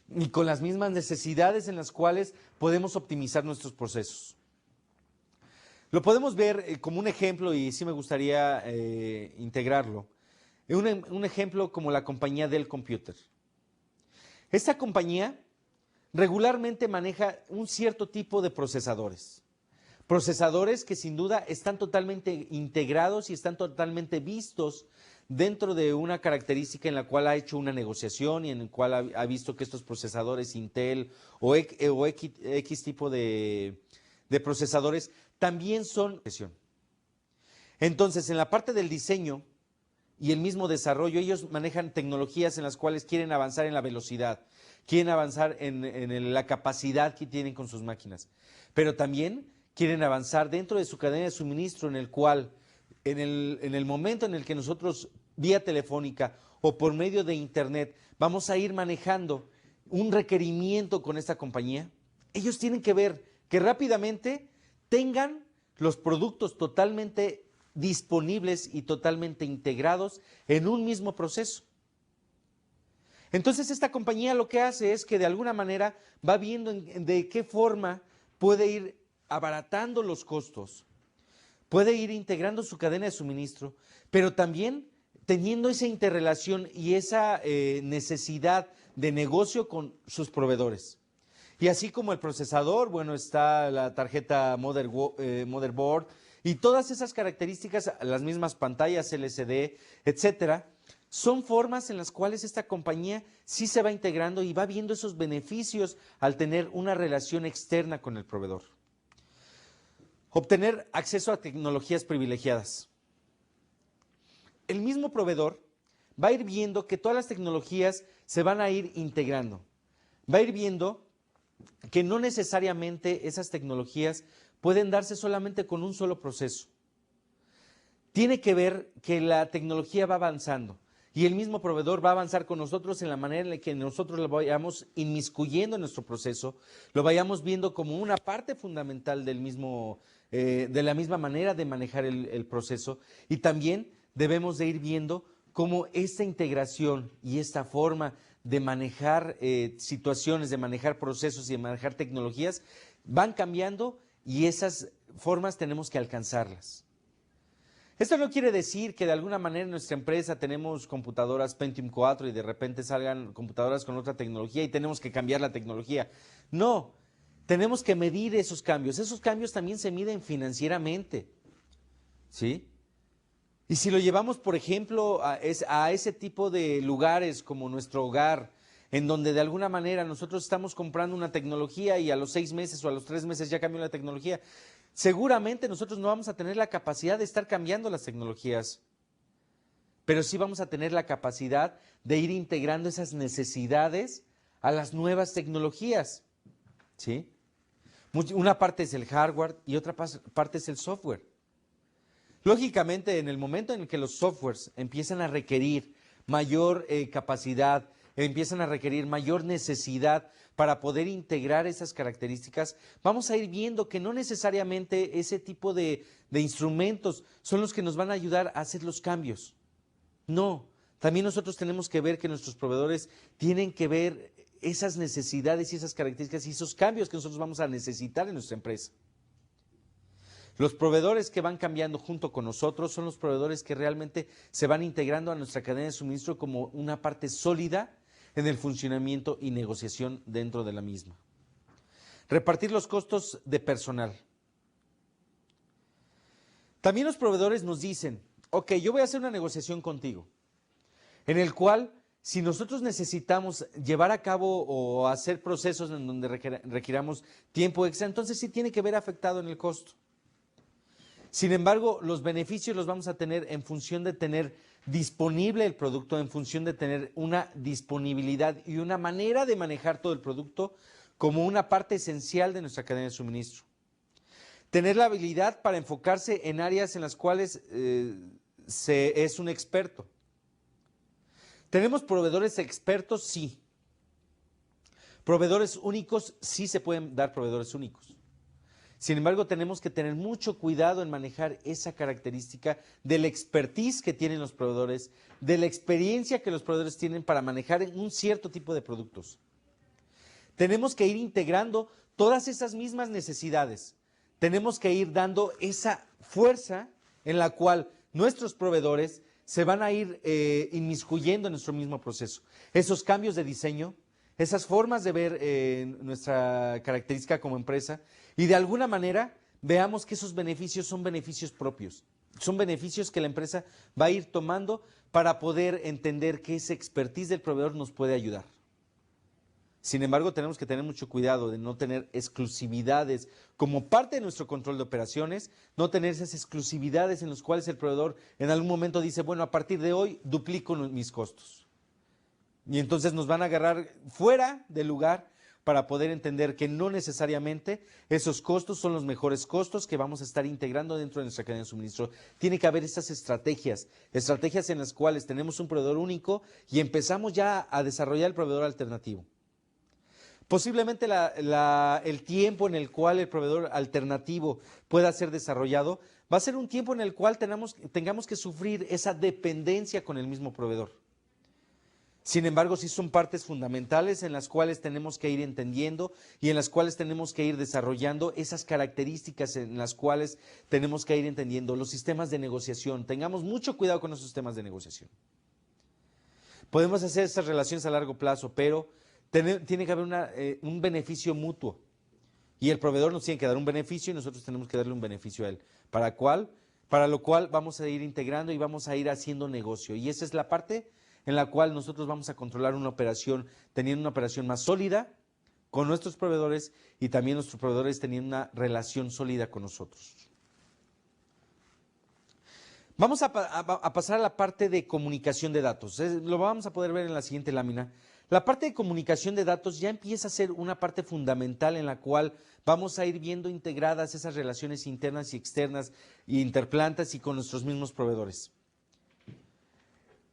y con las mismas necesidades en las cuales podemos optimizar nuestros procesos. Lo podemos ver como un ejemplo y sí me gustaría integrarlo. Un ejemplo como la compañía Dell Computer. Esta compañía regularmente maneja un cierto tipo de procesadores. Procesadores que sin duda están totalmente integrados y están totalmente vistos dentro de una característica en la cual ha hecho una negociación y en la cual ha visto que estos procesadores Intel o X tipo de procesadores también son. Entonces, en la parte del diseño y el mismo desarrollo, ellos manejan tecnologías en las cuales quieren avanzar en la velocidad, quieren avanzar en la capacidad que tienen con sus máquinas, pero también quieren avanzar dentro de su cadena de suministro en el cual, en el momento en el que nosotros, vía telefónica o por medio de internet, vamos a ir manejando un requerimiento con esta compañía, ellos tienen que ver que rápidamente tengan los productos totalmente disponibles y totalmente integrados en un mismo proceso. Entonces esta compañía lo que hace es que de alguna manera va viendo de qué forma puede ir abaratando los costos, puede ir integrando su cadena de suministro, pero también teniendo esa interrelación y esa necesidad de negocio con sus proveedores. Y así como el procesador, bueno, está la tarjeta motherboard y todas esas características, las mismas pantallas LCD, etcétera, son formas en las cuales esta compañía sí se va integrando y va viendo esos beneficios al tener una relación externa con el proveedor. Obtener acceso a tecnologías privilegiadas. El mismo proveedor va a ir viendo que todas las tecnologías se van a ir integrando. Va a ir viendo que no necesariamente esas tecnologías pueden darse solamente con un solo proceso. Tiene que ver que la tecnología va avanzando, y el mismo proveedor va a avanzar con nosotros en la manera en la que nosotros lo vayamos inmiscuyendo en nuestro proceso, lo vayamos viendo como una parte fundamental del mismo, de la misma manera de manejar el proceso, y también debemos de ir viendo cómo esta integración y esta forma de manejar situaciones, de manejar procesos y de manejar tecnologías van cambiando, y esas formas tenemos que alcanzarlas. Esto no quiere decir que de alguna manera en nuestra empresa tenemos computadoras Pentium 4 y de repente salgan computadoras con otra tecnología y tenemos que cambiar la tecnología. No, tenemos que medir esos cambios. Esos cambios también se miden financieramente, ¿sí? Y si lo llevamos, por ejemplo, a ese tipo de lugares como nuestro hogar, en donde de alguna manera nosotros estamos comprando una tecnología y a los 6 meses o a los 3 meses ya cambió la tecnología, seguramente nosotros no vamos a tener la capacidad de estar cambiando las tecnologías, pero sí vamos a tener la capacidad de ir integrando esas necesidades a las nuevas tecnologías, ¿sí? Una parte es el hardware y otra parte es el software. Lógicamente, en el momento en el que los softwares empiezan a requerir mayor capacidad, empiezan a requerir mayor necesidad para poder integrar esas características, vamos a ir viendo que no necesariamente ese tipo de instrumentos son los que nos van a ayudar a hacer los cambios. No, también nosotros tenemos que ver que nuestros proveedores tienen que ver esas necesidades y esas características y esos cambios que nosotros vamos a necesitar en nuestra empresa. Los proveedores que van cambiando junto con nosotros son los proveedores que realmente se van integrando a nuestra cadena de suministro como una parte sólida en el funcionamiento y negociación dentro de la misma. Repartir los costos de personal. También los proveedores nos dicen, ok, yo voy a hacer una negociación contigo, en el cual si nosotros necesitamos llevar a cabo o hacer procesos en donde requiramos tiempo extra, entonces sí tiene que ver afectado en el costo. Sin embargo, los beneficios los vamos a tener en función de tener disponible el producto, en función de tener una disponibilidad y una manera de manejar todo el producto como una parte esencial de nuestra cadena de suministro. Tener la habilidad para enfocarse en áreas en las cuales es un experto. ¿Tenemos proveedores expertos? Sí. ¿Proveedores únicos? Sí se pueden dar proveedores únicos. Sin embargo, tenemos que tener mucho cuidado en manejar esa característica del expertise que tienen los proveedores, de la experiencia que los proveedores tienen para manejar un cierto tipo de productos. Tenemos que ir integrando todas esas mismas necesidades. Tenemos que ir dando esa fuerza en la cual nuestros proveedores se van a ir inmiscuyendo en nuestro mismo proceso. Esos cambios de diseño, esas formas de ver nuestra característica como empresa, y de alguna manera veamos que esos beneficios son beneficios propios, son beneficios que la empresa va a ir tomando para poder entender que ese expertise del proveedor nos puede ayudar. Sin embargo, tenemos que tener mucho cuidado de no tener exclusividades como parte de nuestro control de operaciones, no tener esas exclusividades en las cuales el proveedor en algún momento dice, bueno, a partir de hoy duplico mis costos. Y entonces nos van a agarrar fuera del lugar para poder entender que no necesariamente esos costos son los mejores costos que vamos a estar integrando dentro de nuestra cadena de suministro. Tiene que haber estas estrategias en las cuales tenemos un proveedor único y empezamos ya a desarrollar el proveedor alternativo. Posiblemente el tiempo en el cual el proveedor alternativo pueda ser desarrollado va a ser un tiempo en el cual tengamos que sufrir esa dependencia con el mismo proveedor. Sin embargo, sí son partes fundamentales en las cuales tenemos que ir entendiendo y en las cuales tenemos que ir desarrollando esas características en las cuales tenemos que ir entendiendo los sistemas de negociación. Tengamos mucho cuidado con los sistemas de negociación. Podemos hacer esas relaciones a largo plazo, pero tiene que haber un beneficio mutuo. Y el proveedor nos tiene que dar un beneficio y nosotros tenemos que darle un beneficio a él. Para lo cual vamos a ir integrando y vamos a ir haciendo negocio. Y esa es la parte en la cual nosotros vamos a controlar una operación, teniendo una operación más sólida con nuestros proveedores y también nuestros proveedores teniendo una relación sólida con nosotros. Vamos a pasar a la parte de comunicación de datos. Lo vamos a poder ver en la siguiente lámina. La parte de comunicación de datos ya empieza a ser una parte fundamental en la cual vamos a ir viendo integradas esas relaciones internas y externas, interplantas y con nuestros mismos proveedores.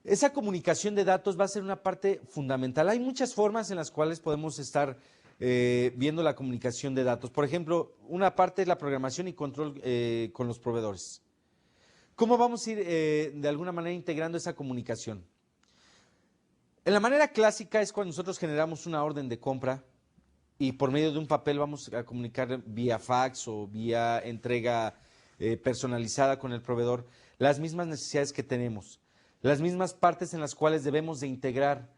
esa comunicación de datos va a ser una parte fundamental. Hay muchas formas en las cuales podemos estar viendo la comunicación de datos. Por ejemplo, una parte es la programación y control con los proveedores. ¿Cómo vamos a ir de alguna manera integrando esa comunicación? En la manera clásica es cuando nosotros generamos una orden de compra y por medio de un papel vamos a comunicar vía fax o vía entrega personalizada con el proveedor las mismas necesidades que tenemos, las mismas partes en las cuales debemos de integrar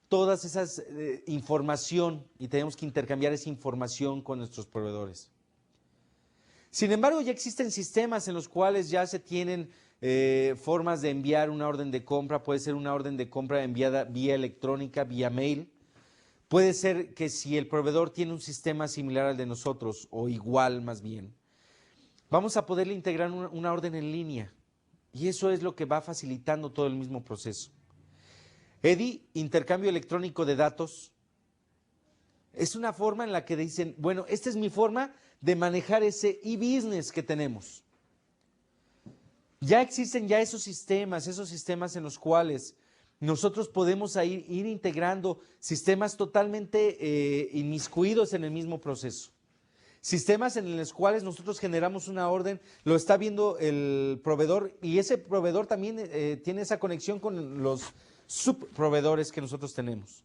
todas esas información y tenemos que intercambiar esa información con nuestros proveedores. Sin embargo, ya existen sistemas en los cuales ya se tienen formas de enviar una orden de compra, puede ser una orden de compra enviada vía electrónica, vía mail. Puede ser que si el proveedor tiene un sistema similar al de nosotros, o igual más bien, vamos a poderle integrar una orden en línea. Y eso es lo que va facilitando todo el mismo proceso. EDI, intercambio electrónico de datos, es una forma en la que dicen, bueno, esta es mi forma de manejar ese e-business que tenemos. Ya existen ya esos sistemas en los cuales nosotros podemos ir integrando sistemas totalmente inmiscuidos en el mismo proceso. Sistemas en los cuales nosotros generamos una orden, lo está viendo el proveedor y ese proveedor también tiene esa conexión con los subproveedores que nosotros tenemos.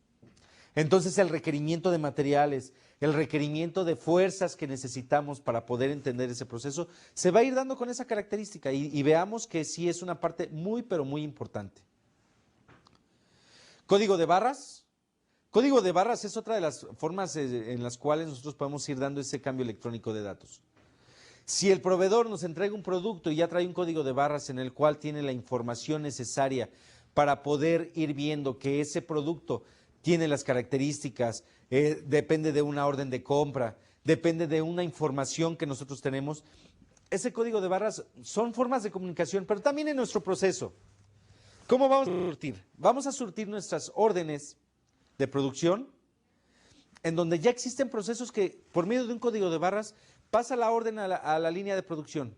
Entonces el requerimiento de materiales, el requerimiento de fuerzas que necesitamos para poder entender ese proceso, se va a ir dando con esa característica y veamos que sí es una parte muy, pero muy importante. Código de barras. Código de barras es otra de las formas en las cuales nosotros podemos ir dando ese cambio electrónico de datos. Si el proveedor nos entrega un producto y ya trae un código de barras en el cual tiene la información necesaria para poder ir viendo que ese producto tiene las características, depende de una orden de compra, depende de una información que nosotros tenemos. Ese código de barras son formas de comunicación, pero también en nuestro proceso. ¿Cómo vamos a surtir? Vamos a surtir nuestras órdenes de producción, en donde ya existen procesos que por medio de un código de barras pasa la orden a la línea de producción.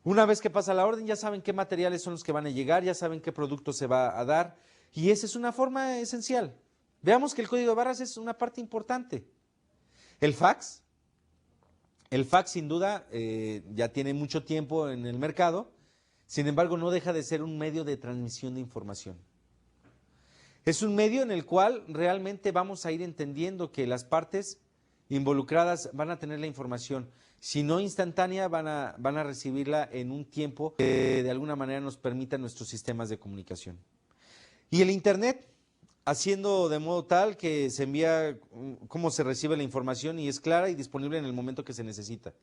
Una vez que pasa la orden ya saben qué materiales son los que van a llegar, ya saben qué producto se va a dar y esa es una forma esencial. Veamos que el código de barras es una parte importante. El fax sin duda ya tiene mucho tiempo en el mercado, sin embargo no deja de ser un medio de transmisión de información. Es un medio en el cual realmente vamos a ir entendiendo que las partes involucradas van a tener la información, si no instantánea van a recibirla en un tiempo que de alguna manera nos permita nuestros sistemas de comunicación. Y el Internet, haciendo de modo tal que se envía cómo se recibe la información y es clara y disponible en el momento que se necesita.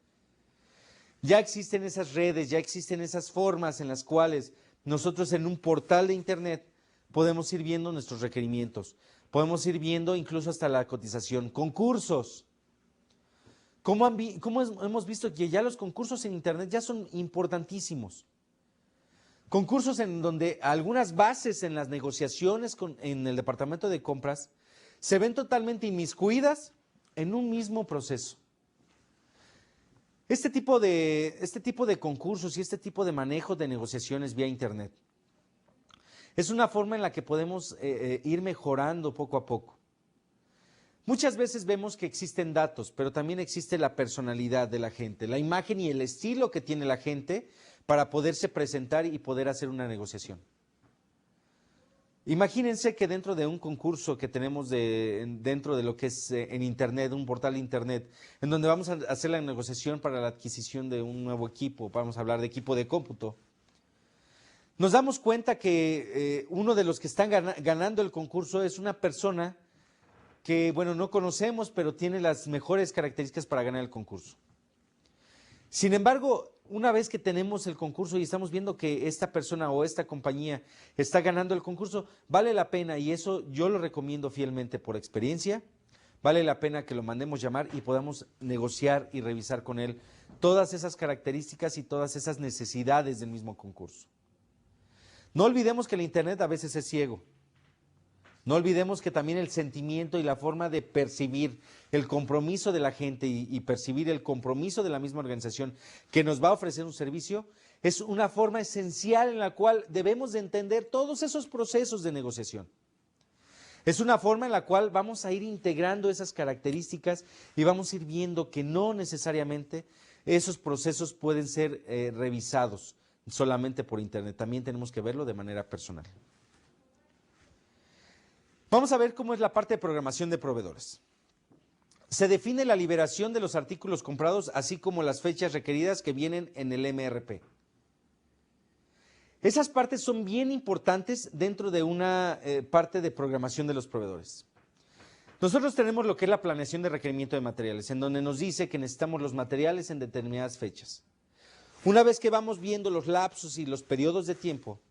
Ya existen esas redes, ya existen esas formas en las cuales nosotros en un portal de Internet podemos ir viendo nuestros requerimientos, podemos ir viendo incluso hasta la cotización, concursos. ¿Cómo hemos visto que ya los concursos en Internet ya son importantísimos? Concursos en donde algunas bases en las negociaciones en el departamento de compras se ven totalmente inmiscuidas en un mismo proceso. Este tipo de concursos y este tipo de manejo de negociaciones vía Internet es una forma en la que podemos ir mejorando poco a poco. Muchas veces vemos que existen datos, pero también existe la personalidad de la gente, la imagen y el estilo que tiene la gente para poderse presentar y poder hacer una negociación. Imagínense que dentro de un concurso que tenemos dentro de lo que es en Internet, un portal de Internet, en donde vamos a hacer la negociación para la adquisición de un nuevo equipo, vamos a hablar de equipo de cómputo, nos damos cuenta que uno de los que están ganando el concurso es una persona que, bueno, no conocemos, pero tiene las mejores características para ganar el concurso. Sin embargo, una vez que tenemos el concurso y estamos viendo que esta persona o esta compañía está ganando el concurso, vale la pena, y eso yo lo recomiendo fielmente por experiencia, vale la pena que lo mandemos llamar y podamos negociar y revisar con él todas esas características y todas esas necesidades del mismo concurso. No olvidemos que el Internet a veces es ciego. No olvidemos que también el sentimiento y la forma de percibir el compromiso de la gente y percibir el compromiso de la misma organización que nos va a ofrecer un servicio es una forma esencial en la cual debemos de entender todos esos procesos de negociación. Es una forma en la cual vamos a ir integrando esas características y vamos a ir viendo que no necesariamente esos procesos pueden ser revisados solamente por internet. También tenemos que verlo de manera personal. Vamos a ver cómo es la parte de programación de proveedores. Se define la liberación de los artículos comprados, así como las fechas requeridas que vienen en el MRP. Esas partes son bien importantes dentro de una parte de programación de los proveedores. Nosotros tenemos lo que es la planeación de requerimiento de materiales, en donde nos dice que necesitamos los materiales en determinadas fechas. Una vez que vamos viendo los lapsos y los periodos de tiempo,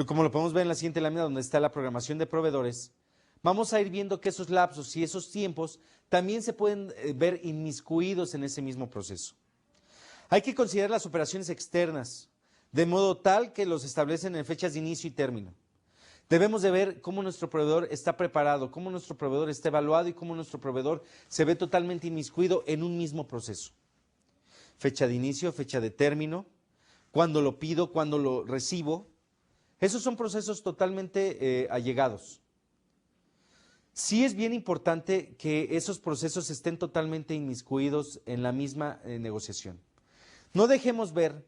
como lo podemos ver en la siguiente lámina donde está la programación de proveedores, vamos a ir viendo que esos lapsos y esos tiempos también se pueden ver inmiscuidos en ese mismo proceso. Hay que considerar las operaciones externas, de modo tal que los establecen en fechas de inicio y término. Debemos de ver cómo nuestro proveedor está preparado, cómo nuestro proveedor está evaluado y cómo nuestro proveedor se ve totalmente inmiscuido en un mismo proceso. Fecha de inicio, fecha de término, cuándo lo pido, cuándo lo recibo. Esos son procesos totalmente allegados. Sí es bien importante que esos procesos estén totalmente inmiscuidos en la misma negociación. No dejemos ver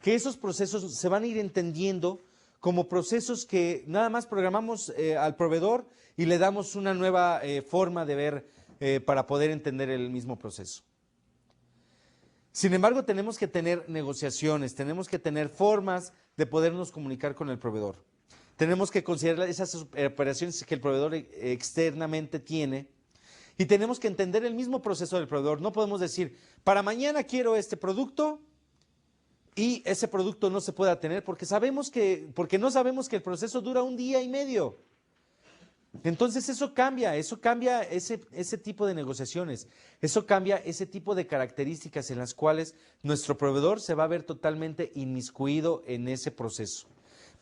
que esos procesos se van a ir entendiendo como procesos que nada más programamos al proveedor y le damos una nueva forma de ver para poder entender el mismo proceso. Sin embargo, tenemos que tener negociaciones, tenemos que tener formas de podernos comunicar con el proveedor. Tenemos que considerar esas operaciones que el proveedor externamente tiene y tenemos que entender el mismo proceso del proveedor. No podemos decir, para mañana quiero este producto y ese producto no se pueda tener porque no sabemos que el proceso dura un día y medio. Entonces eso cambia ese tipo de negociaciones, eso cambia ese tipo de características en las cuales nuestro proveedor se va a ver totalmente inmiscuido en ese proceso.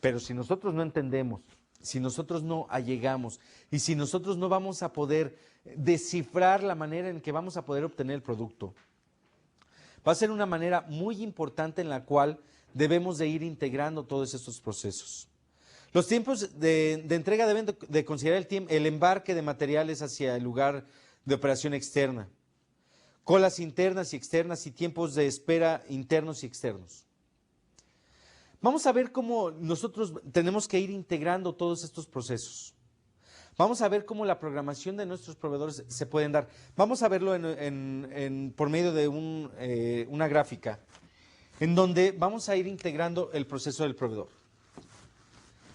Pero si nosotros no entendemos, si nosotros no allegamos y si nosotros no vamos a poder descifrar la manera en que vamos a poder obtener el producto, va a ser una manera muy importante en la cual debemos de ir integrando todos estos procesos. Los tiempos de entrega deben de considerar el embarque de materiales hacia el lugar de operación externa, colas internas y externas y tiempos de espera internos y externos. Vamos a ver cómo nosotros tenemos que ir integrando todos estos procesos. Vamos a ver cómo la programación de nuestros proveedores se pueden dar. Vamos a verlo por medio de una gráfica, en donde vamos a ir integrando el proceso del proveedor.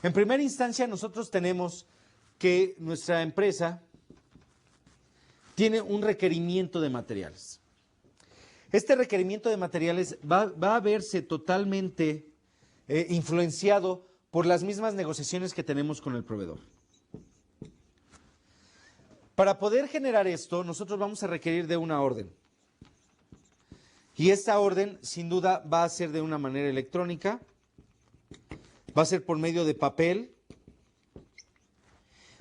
En primera instancia, nosotros tenemos que nuestra empresa tiene un requerimiento de materiales. Este requerimiento de materiales va a verse totalmente influenciado por las mismas negociaciones que tenemos con el proveedor. Para poder generar esto, nosotros vamos a requerir de una orden. Y esta orden, sin duda, va a ser de una manera electrónica. Va a ser por medio de papel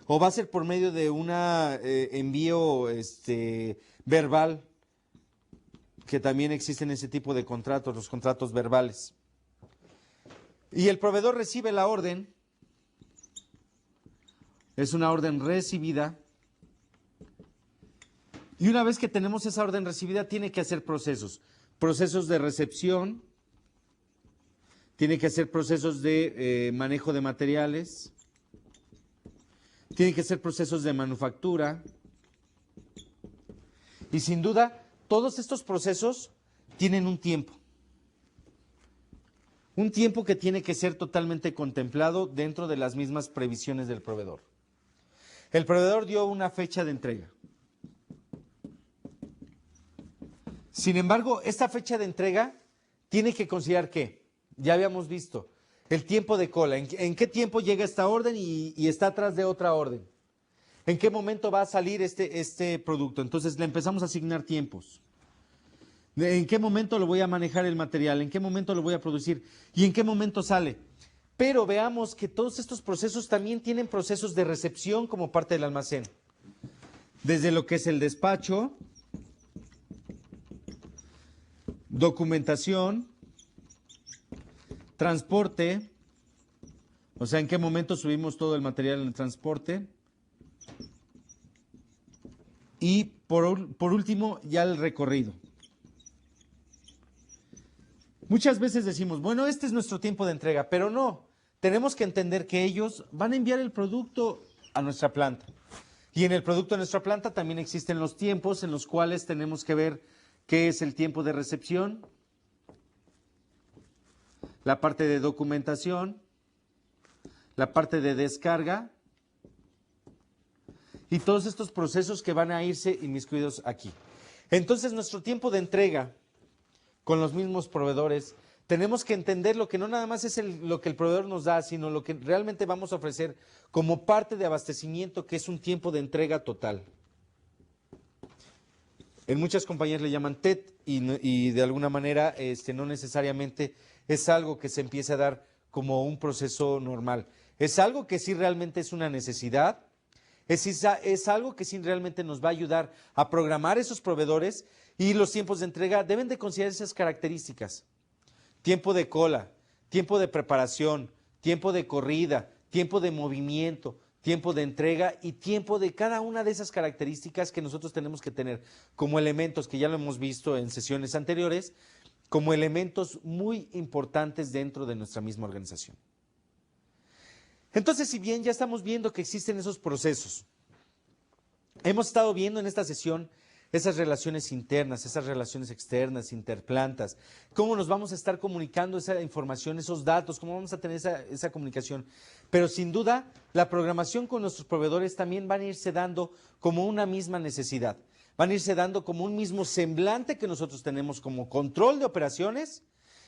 o va a ser por medio de un envío verbal, que también existen ese tipo de contratos, los contratos verbales. Y el proveedor recibe la orden, es una orden recibida, y una vez que tenemos esa orden recibida tiene que hacer procesos de recepción, tiene que hacer procesos de manejo de materiales, tiene que hacer procesos de manufactura y sin duda todos estos procesos tienen un tiempo que tiene que ser totalmente contemplado dentro de las mismas previsiones del proveedor. El proveedor dio una fecha de entrega. Sin embargo, esta fecha de entrega tiene que considerar ¿qué? Ya habíamos visto el tiempo de cola, en qué tiempo llega esta orden y está atrás de otra orden. ¿En qué momento va a salir este producto? Entonces le empezamos a asignar tiempos. ¿En qué momento lo voy a manejar el material? ¿En qué momento lo voy a producir? ¿Y en qué momento sale? Pero veamos que todos estos procesos también tienen procesos de recepción como parte del almacén. Desde lo que es el despacho, documentación, transporte, o sea, en qué momento subimos todo el material en el transporte. Y por último, ya el recorrido. Muchas veces decimos, bueno, este es nuestro tiempo de entrega, pero no. Tenemos que entender que ellos van a enviar el producto a nuestra planta. Y en el producto de nuestra planta también existen los tiempos en los cuales tenemos que ver qué es el tiempo de recepción, la parte de documentación, la parte de descarga y todos estos procesos que van a irse inmiscuidos aquí. Entonces, nuestro tiempo de entrega con los mismos proveedores, tenemos que entender lo que no nada más es lo que el proveedor nos da, sino lo que realmente vamos a ofrecer como parte de abastecimiento, que es un tiempo de entrega total. En muchas compañías le llaman TET y de alguna manera no necesariamente es algo que se empiece a dar como un proceso normal. Es algo que sí realmente es una necesidad, es algo que sí realmente nos va a ayudar a programar esos proveedores y los tiempos de entrega deben de considerar esas características. Tiempo de cola, tiempo de preparación, tiempo de corrida, tiempo de movimiento, tiempo de entrega y tiempo de cada una de esas características que nosotros tenemos que tener como elementos, que ya lo hemos visto en sesiones anteriores, como elementos muy importantes dentro de nuestra misma organización. Entonces, si bien ya estamos viendo que existen esos procesos, hemos estado viendo en esta sesión esas relaciones internas, esas relaciones externas, interplantas, cómo nos vamos a estar comunicando esa información, esos datos, cómo vamos a tener esa comunicación. Pero sin duda, la programación con nuestros proveedores también van a irse dando como una misma necesidad. Van a irse dando como un mismo semblante que nosotros tenemos como control de operaciones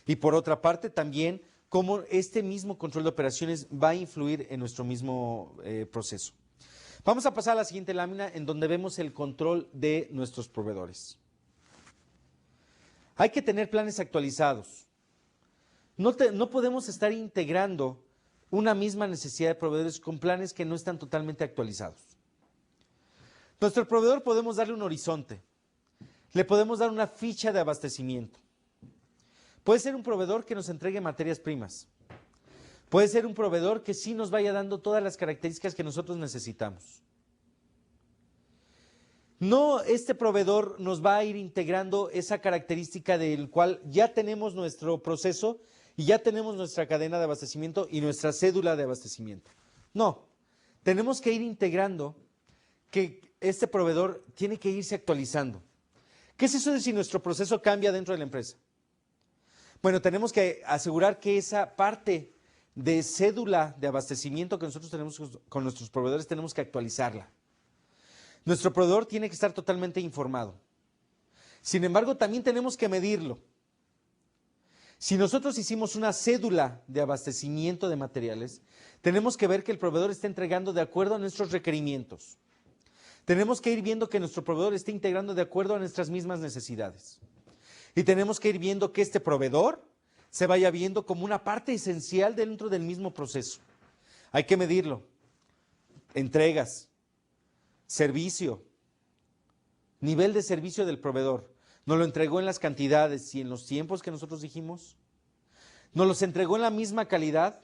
y por otra parte también cómo este mismo control de operaciones va a influir en nuestro mismo proceso. Vamos a pasar a la siguiente lámina en donde vemos el control de nuestros proveedores. Hay que tener planes actualizados. No podemos estar integrando una misma necesidad de proveedores con planes que no están totalmente actualizados. Nuestro proveedor podemos darle un horizonte, le podemos dar una ficha de abastecimiento. Puede ser un proveedor que nos entregue materias primas. Puede ser un proveedor que sí nos vaya dando todas las características que nosotros necesitamos. No, este proveedor nos va a ir integrando esa característica del cual ya tenemos nuestro proceso y ya tenemos nuestra cadena de abastecimiento y nuestra cédula de abastecimiento. No, tenemos que ir integrando que este proveedor tiene que irse actualizando. ¿Qué es eso de si nuestro proceso cambia dentro de la empresa? Bueno, tenemos que asegurar que esa parte de cédula de abastecimiento que nosotros tenemos con nuestros proveedores tenemos que actualizarla. Nuestro proveedor tiene que estar totalmente informado. Sin embargo, también tenemos que medirlo. Si nosotros hicimos una cédula de abastecimiento de materiales, tenemos que ver que el proveedor esté entregando de acuerdo a nuestros requerimientos. Tenemos que ir viendo que nuestro proveedor esté integrando de acuerdo a nuestras mismas necesidades. Y tenemos que ir viendo que este proveedor se vaya viendo como una parte esencial dentro del mismo proceso. Hay que medirlo. Entregas, servicio, nivel de servicio del proveedor. ¿Nos lo entregó en las cantidades y en los tiempos que nosotros dijimos? ¿Nos los entregó en la misma calidad?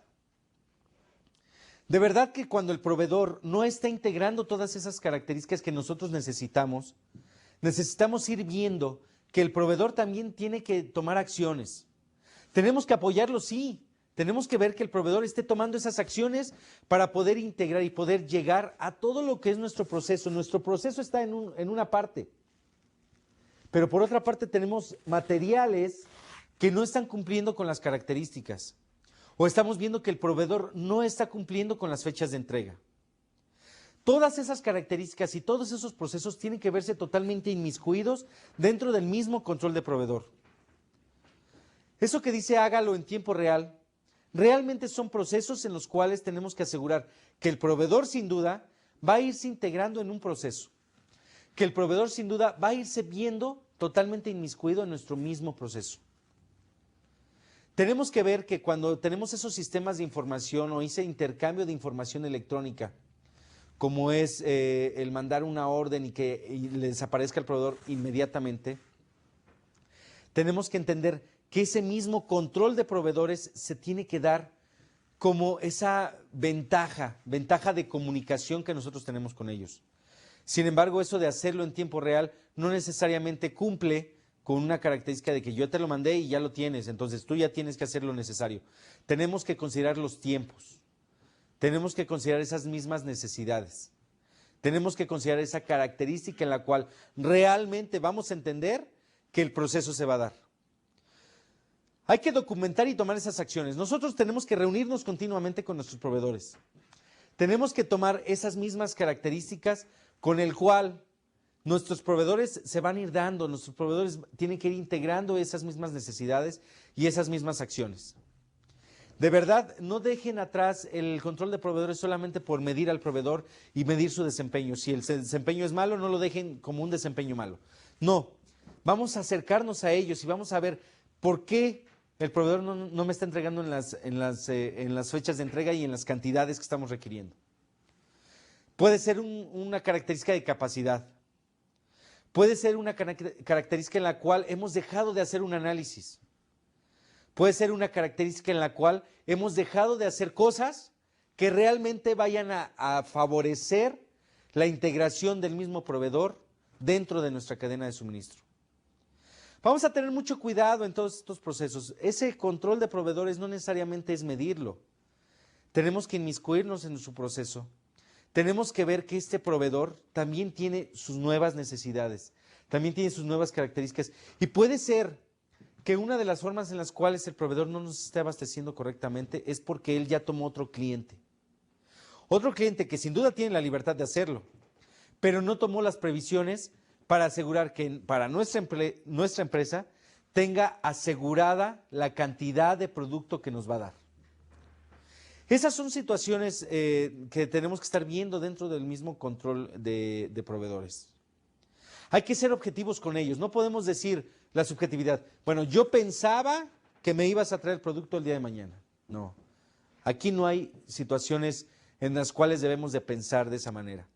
De verdad que cuando el proveedor no está integrando todas esas características que nosotros necesitamos ir viendo que el proveedor también tiene que tomar acciones. Tenemos que apoyarlo, sí. Tenemos que ver que el proveedor esté tomando esas acciones para poder integrar y poder llegar a todo lo que es nuestro proceso. Nuestro proceso está en una parte. Pero por otra parte tenemos materiales que no están cumpliendo con las características. O estamos viendo que el proveedor no está cumpliendo con las fechas de entrega. Todas esas características y todos esos procesos tienen que verse totalmente inmiscuidos dentro del mismo control de proveedor. Eso que dice hágalo en tiempo real, realmente son procesos en los cuales tenemos que asegurar que el proveedor sin duda va a irse integrando en un proceso, que el proveedor sin duda va a irse viendo totalmente inmiscuido en nuestro mismo proceso. Tenemos que ver que cuando tenemos esos sistemas de información o ese intercambio de información electrónica, como es el mandar una orden y le desaparezca al proveedor inmediatamente, tenemos que entender que ese mismo control de proveedores se tiene que dar como esa ventaja de comunicación que nosotros tenemos con ellos. Sin embargo, eso de hacerlo en tiempo real no necesariamente cumple con una característica de que yo te lo mandé y ya lo tienes, entonces tú ya tienes que hacer lo necesario. Tenemos que considerar los tiempos, tenemos que considerar esas mismas necesidades, tenemos que considerar esa característica en la cual realmente vamos a entender que el proceso se va a dar. Hay que documentar y tomar esas acciones. Nosotros tenemos que reunirnos continuamente con nuestros proveedores. Tenemos que tomar esas mismas características con el cual nuestros proveedores se van a ir dando, nuestros proveedores tienen que ir integrando esas mismas necesidades y esas mismas acciones. De verdad, no dejen atrás el control de proveedores solamente por medir al proveedor y medir su desempeño. Si el desempeño es malo, no lo dejen como un desempeño malo. No, vamos a acercarnos a ellos y vamos a ver por qué el proveedor no me está entregando en las fechas de entrega y en las cantidades que estamos requiriendo. Puede ser una característica de capacidad. Puede ser una característica en la cual hemos dejado de hacer un análisis. Puede ser una característica en la cual hemos dejado de hacer cosas que realmente vayan a favorecer la integración del mismo proveedor dentro de nuestra cadena de suministro. Vamos a tener mucho cuidado en todos estos procesos. Ese control de proveedores no necesariamente es medirlo. Tenemos que inmiscuirnos en su proceso. Tenemos que ver que este proveedor también tiene sus nuevas necesidades, también tiene sus nuevas características. Y puede ser que una de las formas en las cuales el proveedor no nos esté abasteciendo correctamente es porque él ya tomó otro cliente. Otro cliente que sin duda tiene la libertad de hacerlo, pero no tomó las previsiones para asegurar que para nuestra empresa tenga asegurada la cantidad de producto que nos va a dar. Esas son situaciones que tenemos que estar viendo dentro del mismo control de proveedores. Hay que ser objetivos con ellos, no podemos decir la subjetividad. Bueno, yo pensaba que me ibas a traer el producto el día de mañana. No, aquí no hay situaciones en las cuales debemos de pensar de esa manera.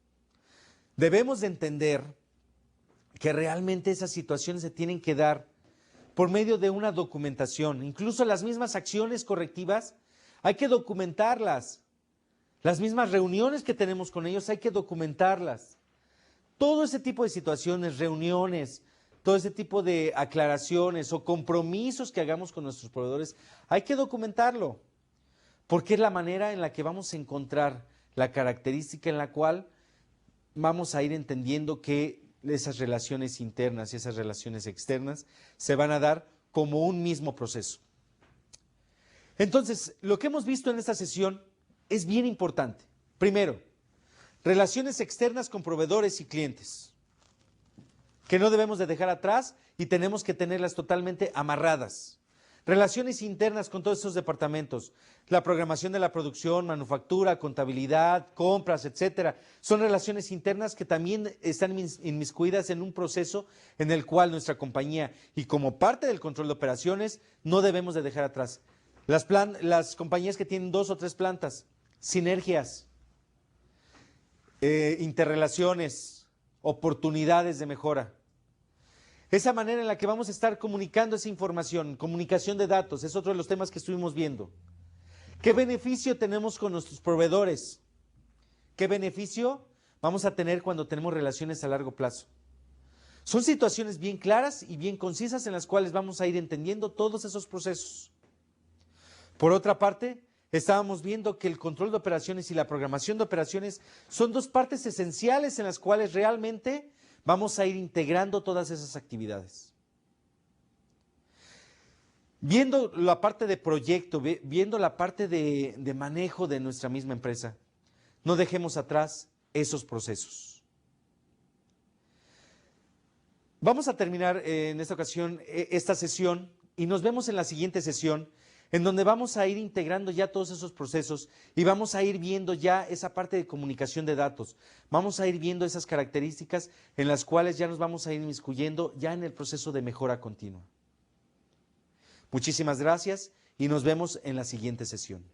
Debemos de entender que realmente esas situaciones se tienen que dar por medio de una documentación. Incluso las mismas acciones correctivas hay que documentarlas. Las mismas reuniones que tenemos con ellos hay que documentarlas. Todo ese tipo de situaciones, reuniones, todo ese tipo de aclaraciones o compromisos que hagamos con nuestros proveedores, hay que documentarlo. Porque es la manera en la que vamos a encontrar la característica en la cual vamos a ir entendiendo que esas relaciones internas y esas relaciones externas se van a dar como un mismo proceso. Entonces, lo que hemos visto en esta sesión es bien importante. Primero, relaciones externas con proveedores y clientes, que no debemos de dejar atrás y tenemos que tenerlas totalmente amarradas. Relaciones internas con todos esos departamentos, la programación de la producción, manufactura, contabilidad, compras, etcétera. Son relaciones internas que también están inmiscuidas en un proceso en el cual nuestra compañía, y como parte del control de operaciones, no debemos de dejar atrás. Las compañías que tienen 2 o 3 plantas, sinergias, interrelaciones, oportunidades de mejora. Esa manera en la que vamos a estar comunicando esa información, comunicación de datos, es otro de los temas que estuvimos viendo. ¿Qué beneficio tenemos con nuestros proveedores? ¿Qué beneficio vamos a tener cuando tenemos relaciones a largo plazo? Son situaciones bien claras y bien concisas en las cuales vamos a ir entendiendo todos esos procesos. Por otra parte, estábamos viendo que el control de operaciones y la programación de operaciones son 2 partes esenciales en las cuales realmente vamos a ir integrando todas esas actividades. Viendo la parte de proyecto, viendo la parte de manejo de nuestra misma empresa, no dejemos atrás esos procesos. Vamos a terminar en esta ocasión esta sesión y nos vemos en la siguiente sesión, en donde vamos a ir integrando ya todos esos procesos y vamos a ir viendo ya esa parte de comunicación de datos. Vamos a ir viendo esas características en las cuales ya nos vamos a ir inmiscuyendo ya en el proceso de mejora continua. Muchísimas gracias y nos vemos en la siguiente sesión.